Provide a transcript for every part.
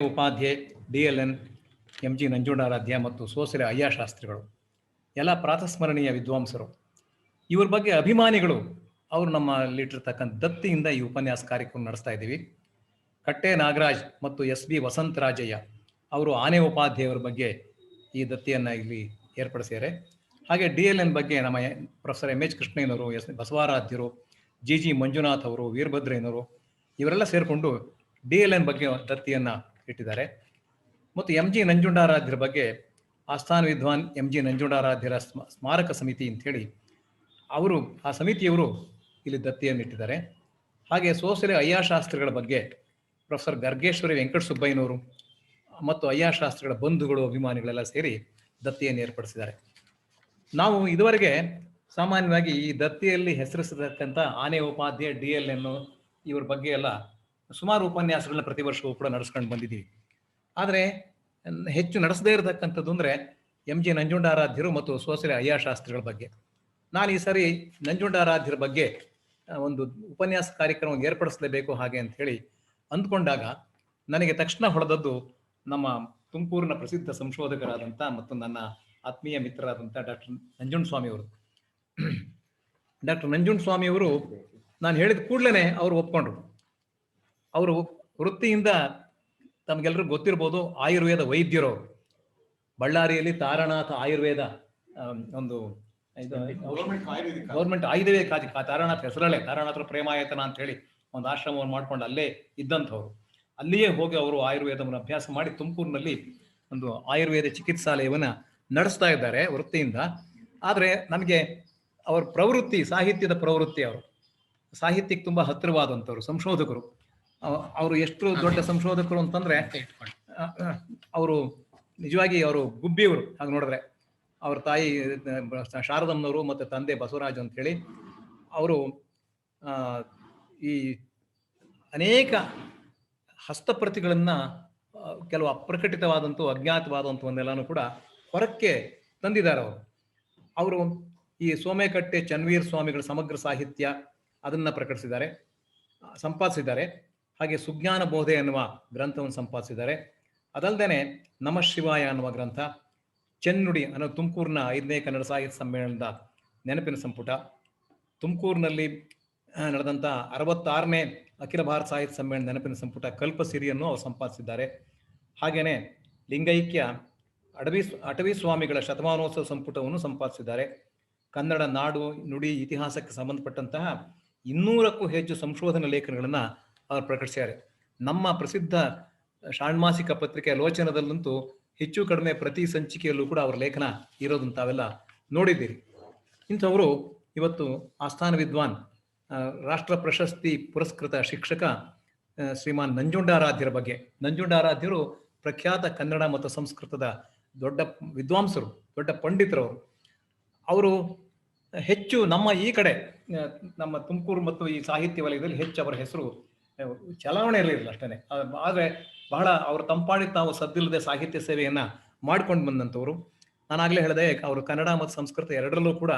Upadhyaya, DLN, MG ನಂಜುಂಡಾರಾಧ್ಯ ಮತ್ತು ಸೋಸಲೆ ಅಯ್ಯ ಶಾಸ್ತ್ರಿಗಳು ಎಲ್ಲ ಪ್ರಾತಸ್ಮರಣೀಯ ವಿದ್ವಾಂಸರು. ಇವ್ರ ಬಗ್ಗೆ ಅಭಿಮಾನಿಗಳು ಅವರು ನಮ್ಮಲ್ಲಿಟ್ಟಿರ್ತಕ್ಕಂಥ ದತ್ತಿಯಿಂದ ಈ ಉಪನ್ಯಾಸ ಕಾರ್ಯಕ್ರಮ ನಡೆಸ್ತಾ ಇದ್ದೀವಿ. ಕಟ್ಟೆ ನಾಗರಾಜ್ ಮತ್ತು SB ವಸಂತರಾಜಯ್ಯ ಅವರು ಆನೆ ಉಪಾಧ್ಯಾಯವರ ಬಗ್ಗೆ ಈ ದತ್ತಿಯನ್ನು ಇಲ್ಲಿ ಏರ್ಪಡಿಸಿದ್ದಾರೆ. ಹಾಗೆ DLN ಬಗ್ಗೆ ನಮ್ಮ ಪ್ರೊಫೆಸರ್ MH ಕೃಷ್ಣಯ್ಯನವರು, ಬಸವಾರಾಧ್ಯರು, GG ಮಂಜುನಾಥ್ ಅವರು, ವೀರಭದ್ರಯ್ಯನವರು ಇವರೆಲ್ಲ ಸೇರಿಕೊಂಡು DLN ಬಗ್ಗೆ ದತ್ತಿಯನ್ನು ಇಟ್ಟಿದ್ದಾರೆ. ಮತ್ತು MG ನಂಜುಂಡಾರಾಧ್ಯರ ಬಗ್ಗೆ ಆಸ್ಥಾನ ವಿದ್ವಾನ್ MG ನಂಜುಂಡಾರಾಧ್ಯರ ಸ್ಮಾರಕ ಸಮಿತಿ ಅಂಥೇಳಿ ಅವರು, ಆ ಸಮಿತಿಯವರು ಇಲ್ಲಿ ದತ್ತಿಯನ್ನು ಇಟ್ಟಿದ್ದಾರೆ. ಹಾಗೆ ಸೋಸಲೆ ಅಯ್ಯ ಶಾಸ್ತ್ರಿಗಳ ಬಗ್ಗೆ ಪ್ರೊಫೆಸರ್ ಗರ್ಗೇಶ್ವರಿ ವೆಂಕಟಸುಬ್ಬಯ್ಯನವರು ಮತ್ತು ಅಯ್ಯ ಶಾಸ್ತ್ರಿಗಳ ಬಂಧುಗಳು, ಅಭಿಮಾನಿಗಳೆಲ್ಲ ಸೇರಿ ದತ್ತಿಯನ್ನು ಏರ್ಪಡಿಸಿದ್ದಾರೆ. ನಾವು ಇದುವರೆಗೆ ಸಾಮಾನ್ಯವಾಗಿ ಈ ದತ್ತಿಯಲ್ಲಿ ಹೆಸರಿಸತಕ್ಕಂಥ ಆನೆ ಉಪಾಧ್ಯಾಯ, DLN ಇವ್ರ ಬಗ್ಗೆ ಎಲ್ಲ ಸುಮಾರು ಉಪನ್ಯಾಸಗಳನ್ನ ಪ್ರತಿ ವರ್ಷವೂ ಕೂಡ ನಡೆಸ್ಕೊಂಡು ಬಂದಿದ್ದೀವಿ. ಆದರೆ ಹೆಚ್ಚು ನಡೆಸದೇ ಇರತಕ್ಕಂಥದ್ದು ಅಂದರೆ MG ನಂಜುಂಡಾರಾಧ್ಯರು ಮತ್ತು ಸೋಸಲೆ ಅಯ್ಯ ಶಾಸ್ತ್ರಿಗಳ ಬಗ್ಗೆ. ನಾನು ಈ ಸರಿ ನಂಜುಂಡಾರಾಧ್ಯರ ಬಗ್ಗೆ ಒಂದು ಉಪನ್ಯಾಸ ಕಾರ್ಯಕ್ರಮ ಏರ್ಪಡಿಸಲೇಬೇಕು ಹಾಗೆ ಅಂತ ಹೇಳಿ ಅಂದ್ಕೊಂಡಾಗ ನನಗೆ ತಕ್ಷಣ ಹೊಡೆದದ್ದು ನಮ್ಮ ತುಮಕೂರಿನ ಪ್ರಸಿದ್ಧ ಸಂಶೋಧಕರಾದಂಥ ಮತ್ತು ನನ್ನ ಆತ್ಮೀಯ ಮಿತ್ರರಾದಂಥ ಡಾಕ್ಟರ್ ನಂಜುಂಡಸ್ವಾಮಿಯವರು. ಡಾಕ್ಟರ್ ನಂಜುಂಡಸ್ವಾಮಿಯವರು ನಾನು ಹೇಳಿದ ಕೂಡಲೇ ಅವರು ಒಪ್ಕೊಂಡ್ರು. ಅವರು ವೃತ್ತಿಯಿಂದ ತಮಗೆಲ್ಲರಿಗೂ ಗೊತ್ತಿರ್ಬೋದು, ಆಯುರ್ವೇದ ವೈದ್ಯರು. ಬಳ್ಳಾರಿಯಲ್ಲಿ ತಾರಾನಾಥ ಆಯುರ್ವೇದ ಒಂದು ಗೌರ್ಮೆಂಟ್ ಆಯುರ್ವೇದ ತಾರಾನಾಥ ಹೆಸರಲ್ಲೇ ತಾರಾನಾಥರ ಪ್ರೇಮಾಯತನ ಅಂತ ಹೇಳಿ ಒಂದು ಆಶ್ರಮವನ್ನು ಮಾಡ್ಕೊಂಡು ಅಲ್ಲೇ ಇದ್ದಂಥವ್ರು. ಅಲ್ಲಿಯೇ ಹೋಗಿ ಅವರು ಆಯುರ್ವೇದವನ್ನು ಅಭ್ಯಾಸ ಮಾಡಿ ತುಮಕೂರಿನಲ್ಲಿ ಒಂದು ಆಯುರ್ವೇದ ಚಿಕಿತ್ಸಾಲಯವನ್ನು ನಡೆಸ್ತಾ ಇದ್ದಾರೆ ವೃತ್ತಿಯಿಂದ. ಆದರೆ ನನಗೆ ಅವರ ಪ್ರವೃತ್ತಿ, ಸಾಹಿತ್ಯದ ಪ್ರವೃತ್ತಿ, ಅವರು ಸಾಹಿತ್ಯಕ್ಕೆ ತುಂಬ ಹತ್ತಿರವಾದಂಥವ್ರು, ಸಂಶೋಧಕರು. ಅವರು ಎಷ್ಟು ದೊಡ್ಡ ಸಂಶೋಧಕರು ಅಂತಂದರೆ ಅವರು ನಿಜವಾಗಿ ಅವರು ಗುಬ್ಬಿಯವರು. ಹಾಗೆ ನೋಡಿದ್ರೆ ಅವ್ರ ತಾಯಿ ಶಾರದಮ್ಮನವರು ಮತ್ತು ತಂದೆ ಬಸವರಾಜ್ ಅಂತೇಳಿ ಅವರು ಈ ಅನೇಕ ಹಸ್ತಪ್ರತಿಗಳನ್ನು ಕೆಲವು ಅಪ್ರಕಟಿತವಾದಂಥ, ಅಜ್ಞಾತವಾದಂಥವನ್ನೆಲ್ಲನೂ ಕೂಡ ಹೊರಕ್ಕೆ ತಂದಿದ್ದಾರೆ ಅವರು. ಈ ಸೋಮೇಕಟ್ಟೆ ಚನ್ವೀರ್ ಸ್ವಾಮಿಗಳ ಸಮಗ್ರ ಸಾಹಿತ್ಯ ಅದನ್ನು ಪ್ರಕಟಿಸಿದ್ದಾರೆ, ಸಂಪಾದಿಸಿದ್ದಾರೆ. ಹಾಗೆ ಸುಜ್ಞಾನ ಬೋಧೆ ಅನ್ನುವ ಗ್ರಂಥವನ್ನು ಸಂಪಾದಿಸಿದ್ದಾರೆ. ಅದಲ್ಲದೆ ನಮಃ ಶಿವಾಯ ಅನ್ನುವ ಗ್ರಂಥ, ಚೆನ್ನುಡಿ ಅನ್ನೋ ತುಮಕೂರಿನ 5ನೇ ಕನ್ನಡ ಸಾಹಿತ್ಯ ಸಮ್ಮೇಳನದ ನೆನಪಿನ ಸಂಪುಟ, ತುಮಕೂರಿನಲ್ಲಿ ನಡೆದಂಥ 66ನೇ ಅಖಿಲ ಭಾರತ ಸಾಹಿತ್ಯ ಸಮ್ಮೇಳನ ನೆನಪಿನ ಸಂಪುಟ ಕಲ್ಪಸಿರಿಯನ್ನು ಅವರು ಸಂಪಾದಿಸಿದ್ದಾರೆ. ಹಾಗೆಯೇ ಲಿಂಗೈಕ್ಯ ಅಟವಿ ಸ್ವಾಮಿಗಳ ಶತಮಾನೋತ್ಸವ ಸಂಪುಟವನ್ನು ಸಂಪಾದಿಸಿದ್ದಾರೆ. ಕನ್ನಡ ನಾಡು ನುಡಿ ಇತಿಹಾಸಕ್ಕೆ ಸಂಬಂಧಪಟ್ಟಂತಹ 200ಕ್ಕೂ ಹೆಚ್ಚು ಸಂಶೋಧನಾ ಲೇಖನಗಳನ್ನು ಅವರು ಪ್ರಕಟಿಸಿದ್ದಾರೆ. ನಮ್ಮ ಪ್ರಸಿದ್ಧ ಷಾಣ್ಮಾಸಿಕ ಪತ್ರಿಕೆ ಲೋಚನದಲ್ಲಂತೂ ಹೆಚ್ಚು ಕಡಿಮೆ ಪ್ರತಿ ಸಂಚಿಕೆಯಲ್ಲೂ ಕೂಡ ಅವರ ಲೇಖನ ಇರೋದನ್ನು ತಾವೆಲ್ಲ ನೋಡಿದ್ದೀರಿ. ಇಂಥವರು ಇವತ್ತು ಆಸ್ಥಾನ ವಿದ್ವಾನ್, ರಾಷ್ಟ್ರ ಪ್ರಶಸ್ತಿ ಪುರಸ್ಕೃತ ಶಿಕ್ಷಕ ಶ್ರೀಮಾನ್ ನಂಜುಂಡಾರಾಧ್ಯರ ಬಗ್ಗೆ. ನಂಜುಂಡಾರಾಧ್ಯರು ಪ್ರಖ್ಯಾತ ಕನ್ನಡ ಮತ್ತು ಸಂಸ್ಕೃತದ ದೊಡ್ಡ ವಿದ್ವಾಂಸರು, ದೊಡ್ಡ ಪಂಡಿತರವರು. ಅವರು ಹೆಚ್ಚು ನಮ್ಮ ಈ ಕಡೆ, ನಮ್ಮ ತುಮಕೂರು ಮತ್ತು ಈ ಸಾಹಿತ್ಯ ವಲಯದಲ್ಲಿ ಹೆಚ್ಚು ಅವರ ಹೆಸರು ಚಲಾವಣೆಯಲ್ಲಿರಲಿಲ್ಲ ಅಷ್ಟೇ. ಆದರೆ ಬಹಳ ಅವರು ತಂಪಾಡಿ ತಾವು ಸದ್ದಿಲ್ಲದೆ ಸಾಹಿತ್ಯ ಸೇವೆಯನ್ನು ಮಾಡ್ಕೊಂಡು ಬಂದಂಥವ್ರು. ನಾನಾಗಲೇ ಹೇಳಿದೆ, ಅವರು ಕನ್ನಡ ಮತ್ತು ಸಂಸ್ಕೃತ ಎರಡರಲ್ಲೂ ಕೂಡ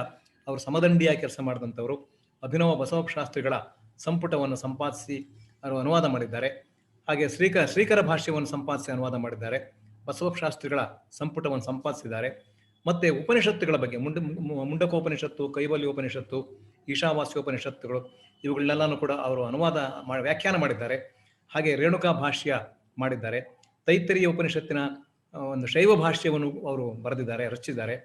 ಅವರು ಸಮದಂಡಿಯಾಗಿ ಕೆಲಸ ಮಾಡಿದಂಥವ್ರು. ಅಭಿನವ ಬಸವಶಾಸ್ತ್ರಿಗಳ ಸಂಪುಟವನ್ನು ಸಂಪಾದಿಸಿ ಅವರು ಅನುವಾದ ಮಾಡಿದ್ದಾರೆ. ಹಾಗೆ ಶ್ರೀಕರ ಭಾಷ್ಯವನ್ನು ಸಂಪಾದಿಸಿ ಅನುವಾದ ಮಾಡಿದ್ದಾರೆ. ಬಸವಶಾಸ್ತ್ರಿಗಳ ಸಂಪುಟವನ್ನು ಸಂಪಾದಿಸಿದ್ದಾರೆ. ಮತ್ತು ಉಪನಿಷತ್ತುಗಳ ಬಗ್ಗೆ ಮುಂಡಕೋಪನಿಷತ್ತು, ಕೈವಲ್ಯೋಪನಿಷತ್ತು, ಈಶಾವಾಸ್ಯೋಪನಿಷತ್ತುಗಳು ಇವುಗಳನ್ನೆಲ್ಲನೂ ಕೂಡ ಅವರು ಅನುವಾದ ವ್ಯಾಖ್ಯಾನ ಮಾಡಿದ್ದಾರೆ. ಹಾಗೆ ರೇಣುಕಾ ಭಾಷ್ಯ ಮಾಡಿದ್ದಾರೆ. ತೈತ್ತರೀಯ ಉಪನಿಷತ್ತಿನ ಒಂದು ಶೈವ ಭಾಷ್ಯವನ್ನು ಅವರು ಬರೆದಿದ್ದಾರೆ, ರಚಿಸಿದ್ದಾರೆ.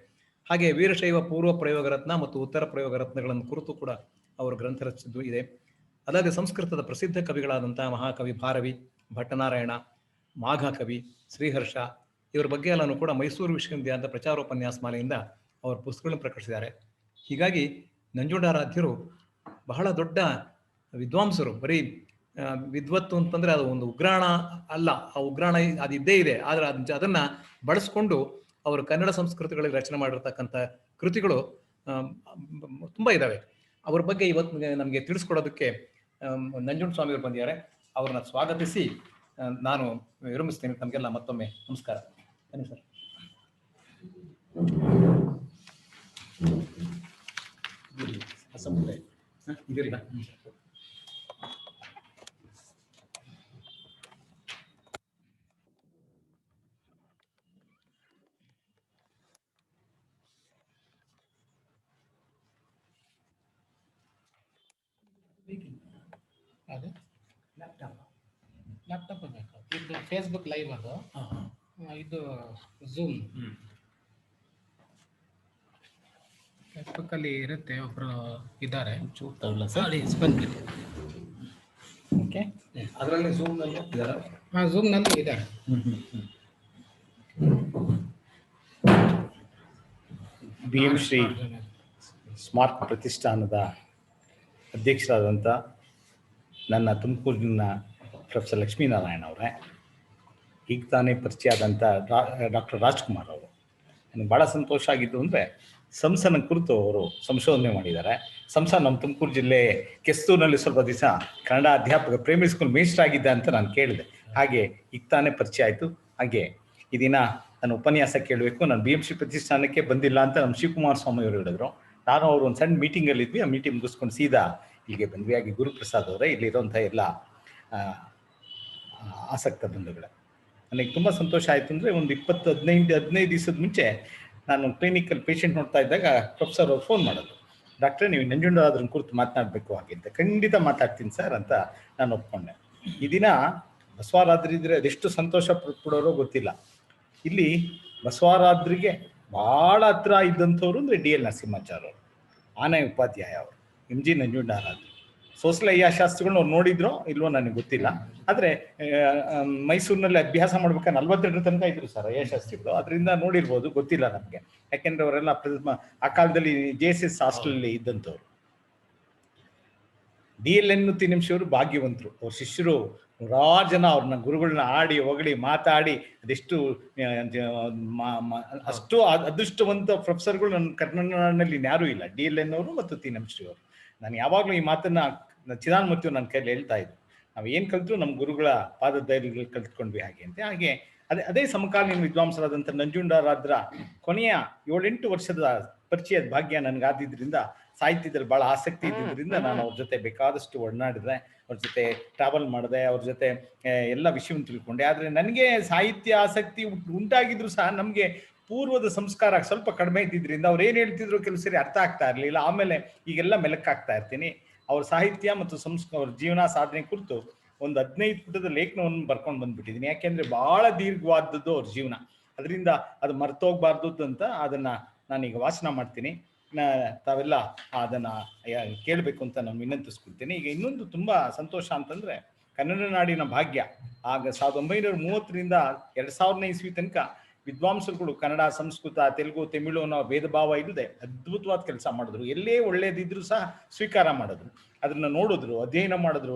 ಹಾಗೆ ವೀರಶೈವ ಪೂರ್ವ ಪ್ರಯೋಗ ರತ್ನ ಮತ್ತು ಉತ್ತರ ಪ್ರಯೋಗ ರತ್ನಗಳನ್ನು ಕುರಿತು ಕೂಡ ಅವರು ಗ್ರಂಥ ರಚಿಸಿದ್ದು ಇದೆ. ಅಲ್ಲದೆ ಸಂಸ್ಕೃತದ ಪ್ರಸಿದ್ಧ ಕವಿಗಳಾದಂಥ ಮಹಾಕವಿ ಭಾರವಿ, ಭಟ್ಟನಾರಾಯಣ, ಮಾಘ ಕವಿ, ಶ್ರೀಹರ್ಷ ಇವರ ಬಗ್ಗೆ ಎಲ್ಲನೂ ಕೂಡ ಮೈಸೂರು ವಿಶ್ವವಿದ್ಯಾಲಯದ ಪ್ರಚಾರೋಪನ್ಯಾಸ ಮಾಲೆಯಿಂದ ಅವರು ಪುಸ್ತಕಗಳನ್ನು ಪ್ರಕಟಿಸಿದ್ದಾರೆ. ಹೀಗಾಗಿ ನಂಜುಂಡಾರಾಧ್ಯರು ಬಹಳ ದೊಡ್ಡ ವಿದ್ವಾಂಸರು. ಬರೀ ವಿದ್ವತ್ತು ಅಂತಂದರೆ ಅದು ಒಂದು ಉಗ್ರಾಣ ಅಲ್ಲ, ಆ ಉಗ್ರಾಣ ಅದು ಇದ್ದೇ ಇದೆ. ಆದರೆ ಅದನ್ನು ಬಳಸ್ಕೊಂಡು ಅವರು ಕನ್ನಡ ಸಂಸ್ಕೃತಿಗಳಲ್ಲಿ ರಚನೆ ಮಾಡಿರ್ತಕ್ಕಂಥ ಕೃತಿಗಳು ತುಂಬ ಇದ್ದಾವೆ. ಅವ್ರ ಬಗ್ಗೆ ಇವತ್ತು ನಮಗೆ ತಿಳಿಸ್ಕೊಡೋದಕ್ಕೆ ನಂಜುಂಡಸ್ವಾಮಿಯವರು ಬಂದಿದ್ದಾರೆ. ಅವ್ರನ್ನ ಸ್ವಾಗತಿಸಿ ನಾನು ವಿರಮಿಸ್ತೇನೆ. ತಮಗೆಲ್ಲ ಮತ್ತೊಮ್ಮೆ ನಮಸ್ಕಾರ. ಬನ್ನಿ ಸರ್. ಸಂಪುಟ ಇದೆಲ್ಲ ಅದು ಲ್ಯಾಪ್ಟಾಪ್ ಬೇಕು. ಇದು ಫೇಸ್ಬುಕ್ ಲೈವ್ ಅದು, ಇದು ಝೂಮ್. ಫೇಸ್ಬುಕ್ಕಲ್ಲಿ ಇರುತ್ತೆ, ಒಬ್ಬರು ಇದ್ದಾರೆ. ಬಂದ್ಬಿಟ್ಟು ಓಕೆ, ಅದರಲ್ಲಿ ಝೂಮ್ನಲ್ಲಿ ಇದ್ದಾರೆ. ಹಾಂ, ಝೂಮ್ನಲ್ಲಿ ಇದ್ದಾರೆ. BM ಶ್ರೀ ಸ್ಮಾರ್ಟ್ ಪ್ರತಿಷ್ಠಾನದ ಅಧ್ಯಕ್ಷರಾದಂಥ ನನ್ನ ತುಮಕೂರಿನ ಪ್ರೊಫೆಸರ್ ಲಕ್ಷ್ಮೀನಾರಾಯಣ ಅವರೇ, ಈಗ ತಾನೇ ಪರಿಚಯ ಆದಂಥ ಡಾಕ್ಟರ್ ರಾಜ್ಕುಮಾರ್ ಅವರು. ನನಗೆ ಭಾಳ ಸಂತೋಷ ಆಗಿದ್ದು ಅಂದರೆ ಸಂಸನ ಕುರಿತು ಅವರು ಸಂಶೋಧನೆ ಮಾಡಿದ್ದಾರೆ. ಸಂಸ ನಮ್ಮ ತುಮಕೂರು ಜಿಲ್ಲೆ ಕೆಸ್ತೂರಿನಲ್ಲಿ ಸ್ವಲ್ಪ ದಿವಸ ಕನ್ನಡ ಅಧ್ಯಾಪಕ ಪ್ರೈಮರಿ ಸ್ಕೂಲ್ ಮೇಸ್ಟರ್ ಆಗಿದ್ದೆ ಅಂತ ನಾನು ಕೇಳಿದೆ. ಹಾಗೆ ಈಗ ತಾನೇ ಪರಿಚಯ ಆಯಿತು. ಹಾಗೆ ಈ ದಿನ ನಾನು ಉಪನ್ಯಾಸ ಕೇಳಬೇಕು, ನಾನು BM ಶ್ರೀ ಪ್ರತಿಷ್ಠಾನಕ್ಕೆ ಬಂದಿಲ್ಲ ಅಂತ ನಮ್ಮ ಶಿವಕುಮಾರ ಸ್ವಾಮಿ ಅವರು ಹೇಳಿದ್ರು. ನಾನು ಅವರು ಒಂದು ಸಣ್ಣ ಮೀಟಿಂಗಲ್ಲಿ ಇದ್ವಿ. ಆ ಮೀಟಿಂಗ್ ಮುಗಿಸ್ಕೊಂಡು ಸೀದಾ ಇಲ್ಲಿಗೆ ಬಂದ್ವಿ. ಹಾಗೆ ಗುರುಪ್ರಸಾದ್ ಅವರೇ, ಇಲ್ಲಿರುವಂಥ ಎಲ್ಲ ಆಸಕ್ತ ಬಂಧುಗಳೇ, ನನಗೆ ತುಂಬ ಸಂತೋಷ ಆಯಿತು. ಅಂದರೆ ಒಂದು 15 ದಿವಸದ ಮುಂಚೆ ನಾನು ಕ್ಲಿನಿಕಲ್ ಪೇಷಂಟ್ ನೋಡ್ತಾ ಇದ್ದಾಗ ಪ್ರೊಫೆಸರ್ ಅವರು ಫೋನ್ ಮಾಡೋದು, ಡಾಕ್ಟ್ರೇ ನೀವು ನಂಜುಂಡರಾದ್ರನ್ನ ಕುರಿತು ಮಾತನಾಡಬೇಕು ಹಾಗೆ ಅಂತ. ಖಂಡಿತ ಮಾತಾಡ್ತೀನಿ ಸರ್ ಅಂತ ನಾನು ಒಪ್ಕೊಂಡೆ. ಈ ದಿನ ಬಸವರಾದ್ರಿದ್ರೆ ಅದೆಷ್ಟು ಸಂತೋಷ ಪಡೋರೋ ಗೊತ್ತಿಲ್ಲ. ಇಲ್ಲಿ ಬಸವರಾದ್ರಿಗೆ ಭಾಳ ಹತ್ರ ಇದ್ದಂಥವ್ರು ಅಂದರೆ DL ನರಸಿಂಹಾಚಾರ್ಯ ಅವರು, ಆನಯ ಉಪಾಧ್ಯಾಯ ಅವರು, MG ನಂಜುಂಡರಾದ್ರು. ಸೋಸಲಯ್ಯ ಶಾಸ್ತ್ರಿಗಳನ್ನ ಅವ್ರು ನೋಡಿದ್ರೋ ಇಲ್ವೋ ನನಗೆ ಗೊತ್ತಿಲ್ಲ. ಆದರೆ ಮೈಸೂರಿನಲ್ಲಿ ಅಭ್ಯಾಸ ಮಾಡ್ಬೇಕಾದ್ರೆ 42 ತನಕ ಇದ್ರು ಸರ್ ಅಯ್ಯ ಶಾಸ್ತ್ರಿಗಳು. ಅದರಿಂದ ನೋಡಿರ್ಬೋದು, ಗೊತ್ತಿಲ್ಲ ನಮಗೆ. ಯಾಕೆಂದರೆ ಅವರೆಲ್ಲ ಆ ಕಾಲದಲ್ಲಿ JSS ಹಾಸ್ಟೆಲಲ್ಲಿ ಇದ್ದಂಥವ್ರು. DLN ತಿನಿಂಶವರು ಭಾಗ್ಯವಂತರು. ಅವ್ರ ಶಿಷ್ಯರು ನೂರಾರು ಜನ ಅವ್ರನ್ನ ಗುರುಗಳನ್ನ ಆಡಿ ಹೊಗಳಿ ಮಾತಾಡಿ ಅದೆಷ್ಟು ಅಷ್ಟು ಅದೃಷ್ಟವಂತ ಪ್ರೊಫೆಸರ್ಗಳು ನನ್ನ ಕರ್ನಾಟಕದಲ್ಲಿ ಯಾರೂ ಇಲ್ಲ, DLN ಅವರು ಮತ್ತು ತಿನಿಂಶ್ರೀ ಅವರು. ನಾನು ಯಾವಾಗಲೂ ಈ ಮಾತನ್ನು ಚಿದಾನಮೂರ್ತಿ ನನ್ನ ಕೈಯಲ್ಲಿ ಹೇಳ್ತಾ ಇದ್ದೆ, ನಾವು ಏನು ಕಲಿತರು ನಮ್ಮ ಗುರುಗಳ ಪಾದಧೈರ್ಯಗಳು ಕಲ್ತ್ಕೊಂಡ್ವಿ ಹಾಗೆ ಅಂತ. ಹಾಗೆ ಅದೇ ಸಮಕಾಲೀನ ವಿದ್ವಾಂಸರಾದಂಥ ನಂಜುಂಡರಾದ್ರ ಕೊನೆಯ 7-8 ವರ್ಷದ ಪರಿಚಯದ ಭಾಗ್ಯ ನನಗಾದಿದ್ದರಿಂದ, ಸಾಹಿತ್ಯದಲ್ಲಿ ಭಾಳ ಆಸಕ್ತಿ ಇದ್ದಿದ್ದರಿಂದ ನಾನು ಅವ್ರ ಜೊತೆ ಬೇಕಾದಷ್ಟು ಒಡನಾಡಿದೆ, ಅವ್ರ ಜೊತೆ ಟ್ರಾವೆಲ್ ಮಾಡಿದೆ, ಅವ್ರ ಜೊತೆ ಎಲ್ಲ ವಿಷಯವನ್ನು ತಿಳ್ಕೊಂಡೆ. ಆದರೆ ನನಗೆ ಸಾಹಿತ್ಯ ಆಸಕ್ತಿ ಉಂಟಾಗಿದ್ರು ಸಹ ನಮಗೆ ಪೂರ್ವದ ಸಂಸ್ಕಾರ ಸ್ವಲ್ಪ ಕಡಿಮೆ ಇದ್ದಿದ್ದರಿಂದ ಅವ್ರು ಏನು ಹೇಳ್ತಿದ್ರು ಕೆಲವು ಸರಿ ಅರ್ಥ ಆಗ್ತಾ ಇರಲಿಲ್ಲ. ಆಮೇಲೆ ಈಗೆಲ್ಲ ಮೆಲಕ್ಕಾಗ್ತಾ ಇರ್ತೀನಿ. ಅವ್ರ ಸಾಹಿತ್ಯ ಮತ್ತು ಅವ್ರ ಜೀವನ ಸಾಧನೆ ಕುರಿತು ಒಂದು 15 ಪುಟದ ಲೇಖನವನ್ನು ಬರ್ಕೊಂಡು ಬಂದ್ಬಿಟ್ಟಿದ್ದೀನಿ. ಯಾಕೆಂದರೆ ಭಾಳ ದೀರ್ಘವಾದದ್ದು ಅವ್ರ ಜೀವನ, ಅದರಿಂದ ಅದು ಮರ್ತೋಗ್ಬಾರ್ದು ಅಂತ ಅದನ್ನು ನಾನೀಗ ವಾಚನ ಮಾಡ್ತೀನಿ. ತಾವೆಲ್ಲ ಅದನ್ನು ಕೇಳಬೇಕು ಅಂತ ನಾನು ವಿನಂತಿಸ್ಕೊಳ್ತೀನಿ. ಈಗ ಇನ್ನೊಂದು ತುಂಬ ಸಂತೋಷ ಅಂತಂದರೆ, ಕನ್ನಡ ನಾಡಿನ ಭಾಗ್ಯ ಆಗ 1930ರಿಂದ 2000ನೇ ಇಸ್ವಿ ತನಕ ವಿದ್ವಾಂಸರುಗಳು ಕನ್ನಡ, ಸಂಸ್ಕೃತ, ತೆಲುಗು, ತಮಿಳು ಅನ್ನೋ ಭೇದ ಭಾವ ಇಲ್ಲದೆ ಅದ್ಭುತವಾದ ಕೆಲಸ ಮಾಡಿದ್ರು. ಎಲ್ಲೇ ಒಳ್ಳೇದಿದ್ರು ಸಹ ಸ್ವೀಕಾರ ಮಾಡಿದ್ರು, ಅದನ್ನು ನೋಡಿದ್ರು, ಅಧ್ಯಯನ ಮಾಡಿದ್ರು,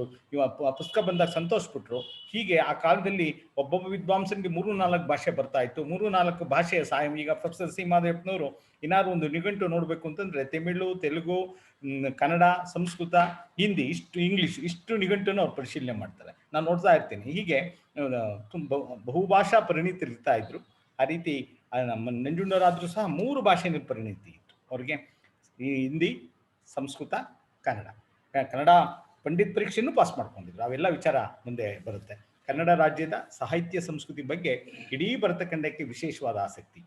ಪುಸ್ತಕ ಬಂದಾಗ ಸಂತೋಷಪಟ್ಟರು. ಹೀಗೆ ಆ ಕಾಲದಲ್ಲಿ ಒಬ್ಬೊಬ್ಬ ವಿದ್ವಾಂಸನಿಗೆ 3-4 ಭಾಷೆ ಬರ್ತಾ ಇತ್ತು. 3-4 ಭಾಷೆಯ ಸಹಾಯ. ಈಗ ಪ್ರೊಫೆಸರ್ ಸೀಮಾದೇವಪ್ಪನವರು ಏನಾದ್ರು ಒಂದು ನಿಘಂಟು ನೋಡಬೇಕು ಅಂತಂದರೆ ತಮಿಳು, ತೆಲುಗು, ಕನ್ನಡ, ಸಂಸ್ಕೃತ, ಹಿಂದಿ, ಇಂಗ್ಲೀಷ್ ಇಷ್ಟು ನಿಘಂಟನ್ನು ಅವ್ರು ಪರಿಶೀಲನೆ ಮಾಡ್ತಾರೆ. ನಾನು ನೋಡ್ತಾ ಇರ್ತೀನಿ. ಹೀಗೆ ಬಹುಭಾಷಾ ಪರಿಣಿತರಿರ್ತಾ ಇದ್ರು. ಆ ರೀತಿ ನಮ್ಮ ನಂಜುಂಡರಾದ್ರೂ ಸಹ 3 ಭಾಷೆಯಲ್ಲಿ ಪರಿಣಿತಿ ಇತ್ತು ಅವ್ರಿಗೆ, ಈ ಹಿಂದಿ, ಸಂಸ್ಕೃತ, ಕನ್ನಡ. ಕನ್ನಡ ಪಂಡಿತ್ ಪರೀಕ್ಷೆಯನ್ನು ಪಾಸ್ ಮಾಡ್ಕೊಂಡಿದ್ರು. ಅವೆಲ್ಲ ವಿಚಾರ ಮುಂದೆ ಬರುತ್ತೆ. ಕನ್ನಡ ರಾಜ್ಯದ ಸಾಹಿತ್ಯ ಸಂಸ್ಕೃತಿ ಬಗ್ಗೆ ಇಡೀ ಭರತಖಂಡಕ್ಕೆ ವಿಶೇಷವಾದ ಆಸಕ್ತಿ.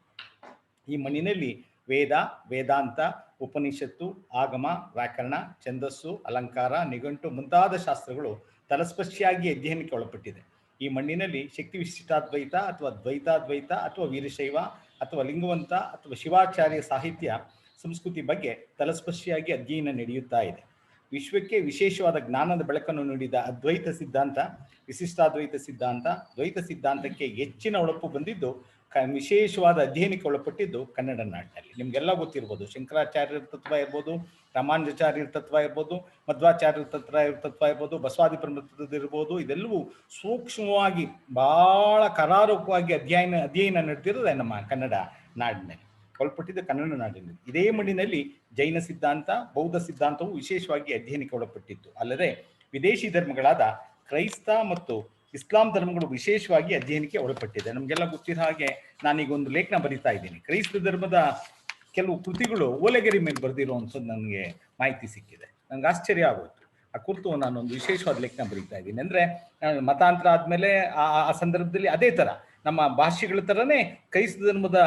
ಈ ಮಣ್ಣಿನಲ್ಲಿ ವೇದ, ವೇದಾಂತ, ಉಪನಿಷತ್ತು, ಆಗಮ, ವ್ಯಾಕರಣ, ಛಂದಸ್ಸು, ಅಲಂಕಾರ, ನಿಘಂಟು ಮುಂತಾದ ಶಾಸ್ತ್ರಗಳು ತಲಸ್ಪರ್ಶಿಯಾಗಿ ಅಧ್ಯಯನಕ್ಕೆ ಒಳಪಟ್ಟಿದೆ. ಈ ಮಣ್ಣಿನಲ್ಲಿ ಶಕ್ತಿ ವಿಶಿಷ್ಟಾದ್ವೈತ ಅಥವಾ ದ್ವೈತಾದ್ವೈತ ಅಥವಾ ವೀರಶೈವ ಅಥವಾ ಲಿಂಗವಂತ ಅಥವಾ ಶಿವಾಚಾರ್ಯ ಸಾಹಿತ್ಯ ಸಂಸ್ಕೃತಿ ಬಗ್ಗೆ ತಲಸ್ಪರ್ಶಿಯಾಗಿ ಅಧ್ಯಯನ ನಡೆಯುತ್ತಾ ಇದೆ. ವಿಶ್ವಕ್ಕೆ ವಿಶೇಷವಾದ ಜ್ಞಾನದ ಬೆಳಕನ್ನು ನೀಡಿದ ಅದ್ವೈತ ಸಿದ್ಧಾಂತ, ವಿಶಿಷ್ಟಾದ್ವೈತ ಸಿದ್ಧಾಂತ, ದ್ವೈತ ಸಿದ್ಧಾಂತಕ್ಕೆ ಹೆಚ್ಚಿನ ಹೊಳಪು ಬಂದಿದ್ದು, ವಿಶೇಷವಾದ ಅಧ್ಯಯನಕ್ಕೆ ಒಳಪಟ್ಟಿದ್ದು ಕನ್ನಡ ನಾಡಿನಲ್ಲಿ. ನಿಮಗೆಲ್ಲ ಗೊತ್ತಿರ್ಬೋದು, ಶಂಕರಾಚಾರ್ಯರ ತತ್ವ ಇರ್ಬೋದು, ರಾಮಾನುಜಾಚಾರ್ಯರ ತತ್ವ ಇರ್ಬೋದು, ಮಧ್ವಾಚಾರ್ಯರ ತತ್ವ ಇರ್ಬೋದು, ಬಸವಾದಿ ಪ್ರಮತದ ಇರ್ಬೋದು. ಇದೆಲ್ಲವೂ ಸೂಕ್ಷ್ಮವಾಗಿ ಭಾಳ ಕರಾರುಕವಾಗಿ ಅಧ್ಯಯನ ನಡೆದಿರೋದು ನಮ್ಮ ಕನ್ನಡ ನಾಡಿನಲ್ಲಿ, ಒಳಪಟ್ಟಿದ್ದು ಕನ್ನಡ ನಾಡಿನಲ್ಲಿ. ಇದೇ ಮಣ್ಣಿನಲ್ಲಿ ಜೈನ ಸಿದ್ಧಾಂತ, ಬೌದ್ಧ ಸಿದ್ಧಾಂತವು ವಿಶೇಷವಾಗಿ ಅಧ್ಯಯನಕ್ಕೆ ಒಳಪಟ್ಟಿತ್ತು. ಅಲ್ಲದೆ ವಿದೇಶಿ ಧರ್ಮಗಳಾದ ಕ್ರೈಸ್ತ ಮತ್ತು ಇಸ್ಲಾಂ ಧರ್ಮಗಳು ವಿಶೇಷವಾಗಿ ಅಧ್ಯಯನಕ್ಕೆ ಒಳಪಟ್ಟಿದೆ. ನಮಗೆಲ್ಲ ಗೊತ್ತಿರೋ ಹಾಗೆ ನಾನೀಗ ಒಂದು ಲೇಖನ ಬರೀತಾ ಇದ್ದೀನಿ. ಕ್ರೈಸ್ತ ಧರ್ಮದ ಕೆಲವು ಕೃತಿಗಳು ಓಲೆಗರಿ ಮೇಲೆ ಬರೆದಿರುವಂಥದ್ದು ನನಗೆ ಮಾಹಿತಿ ಸಿಕ್ಕಿದೆ. ನನಗೆ ಆಶ್ಚರ್ಯ ಆಗೋಯ್ತು. ಆ ಕುರಿತು ನಾನೊಂದು ವಿಶೇಷವಾದ ಲೇಖನ ಬರೀತಾ ಇದ್ದೀನಿ. ಅಂದರೆ ಮತಾಂತರ ಆದಮೇಲೆ ಆ ಸಂದರ್ಭದಲ್ಲಿ ಅದೇ ಥರ ನಮ್ಮ ಭಾಷೆಗಳ ಥರನೇ ಕ್ರೈಸ್ತ ಧರ್ಮದ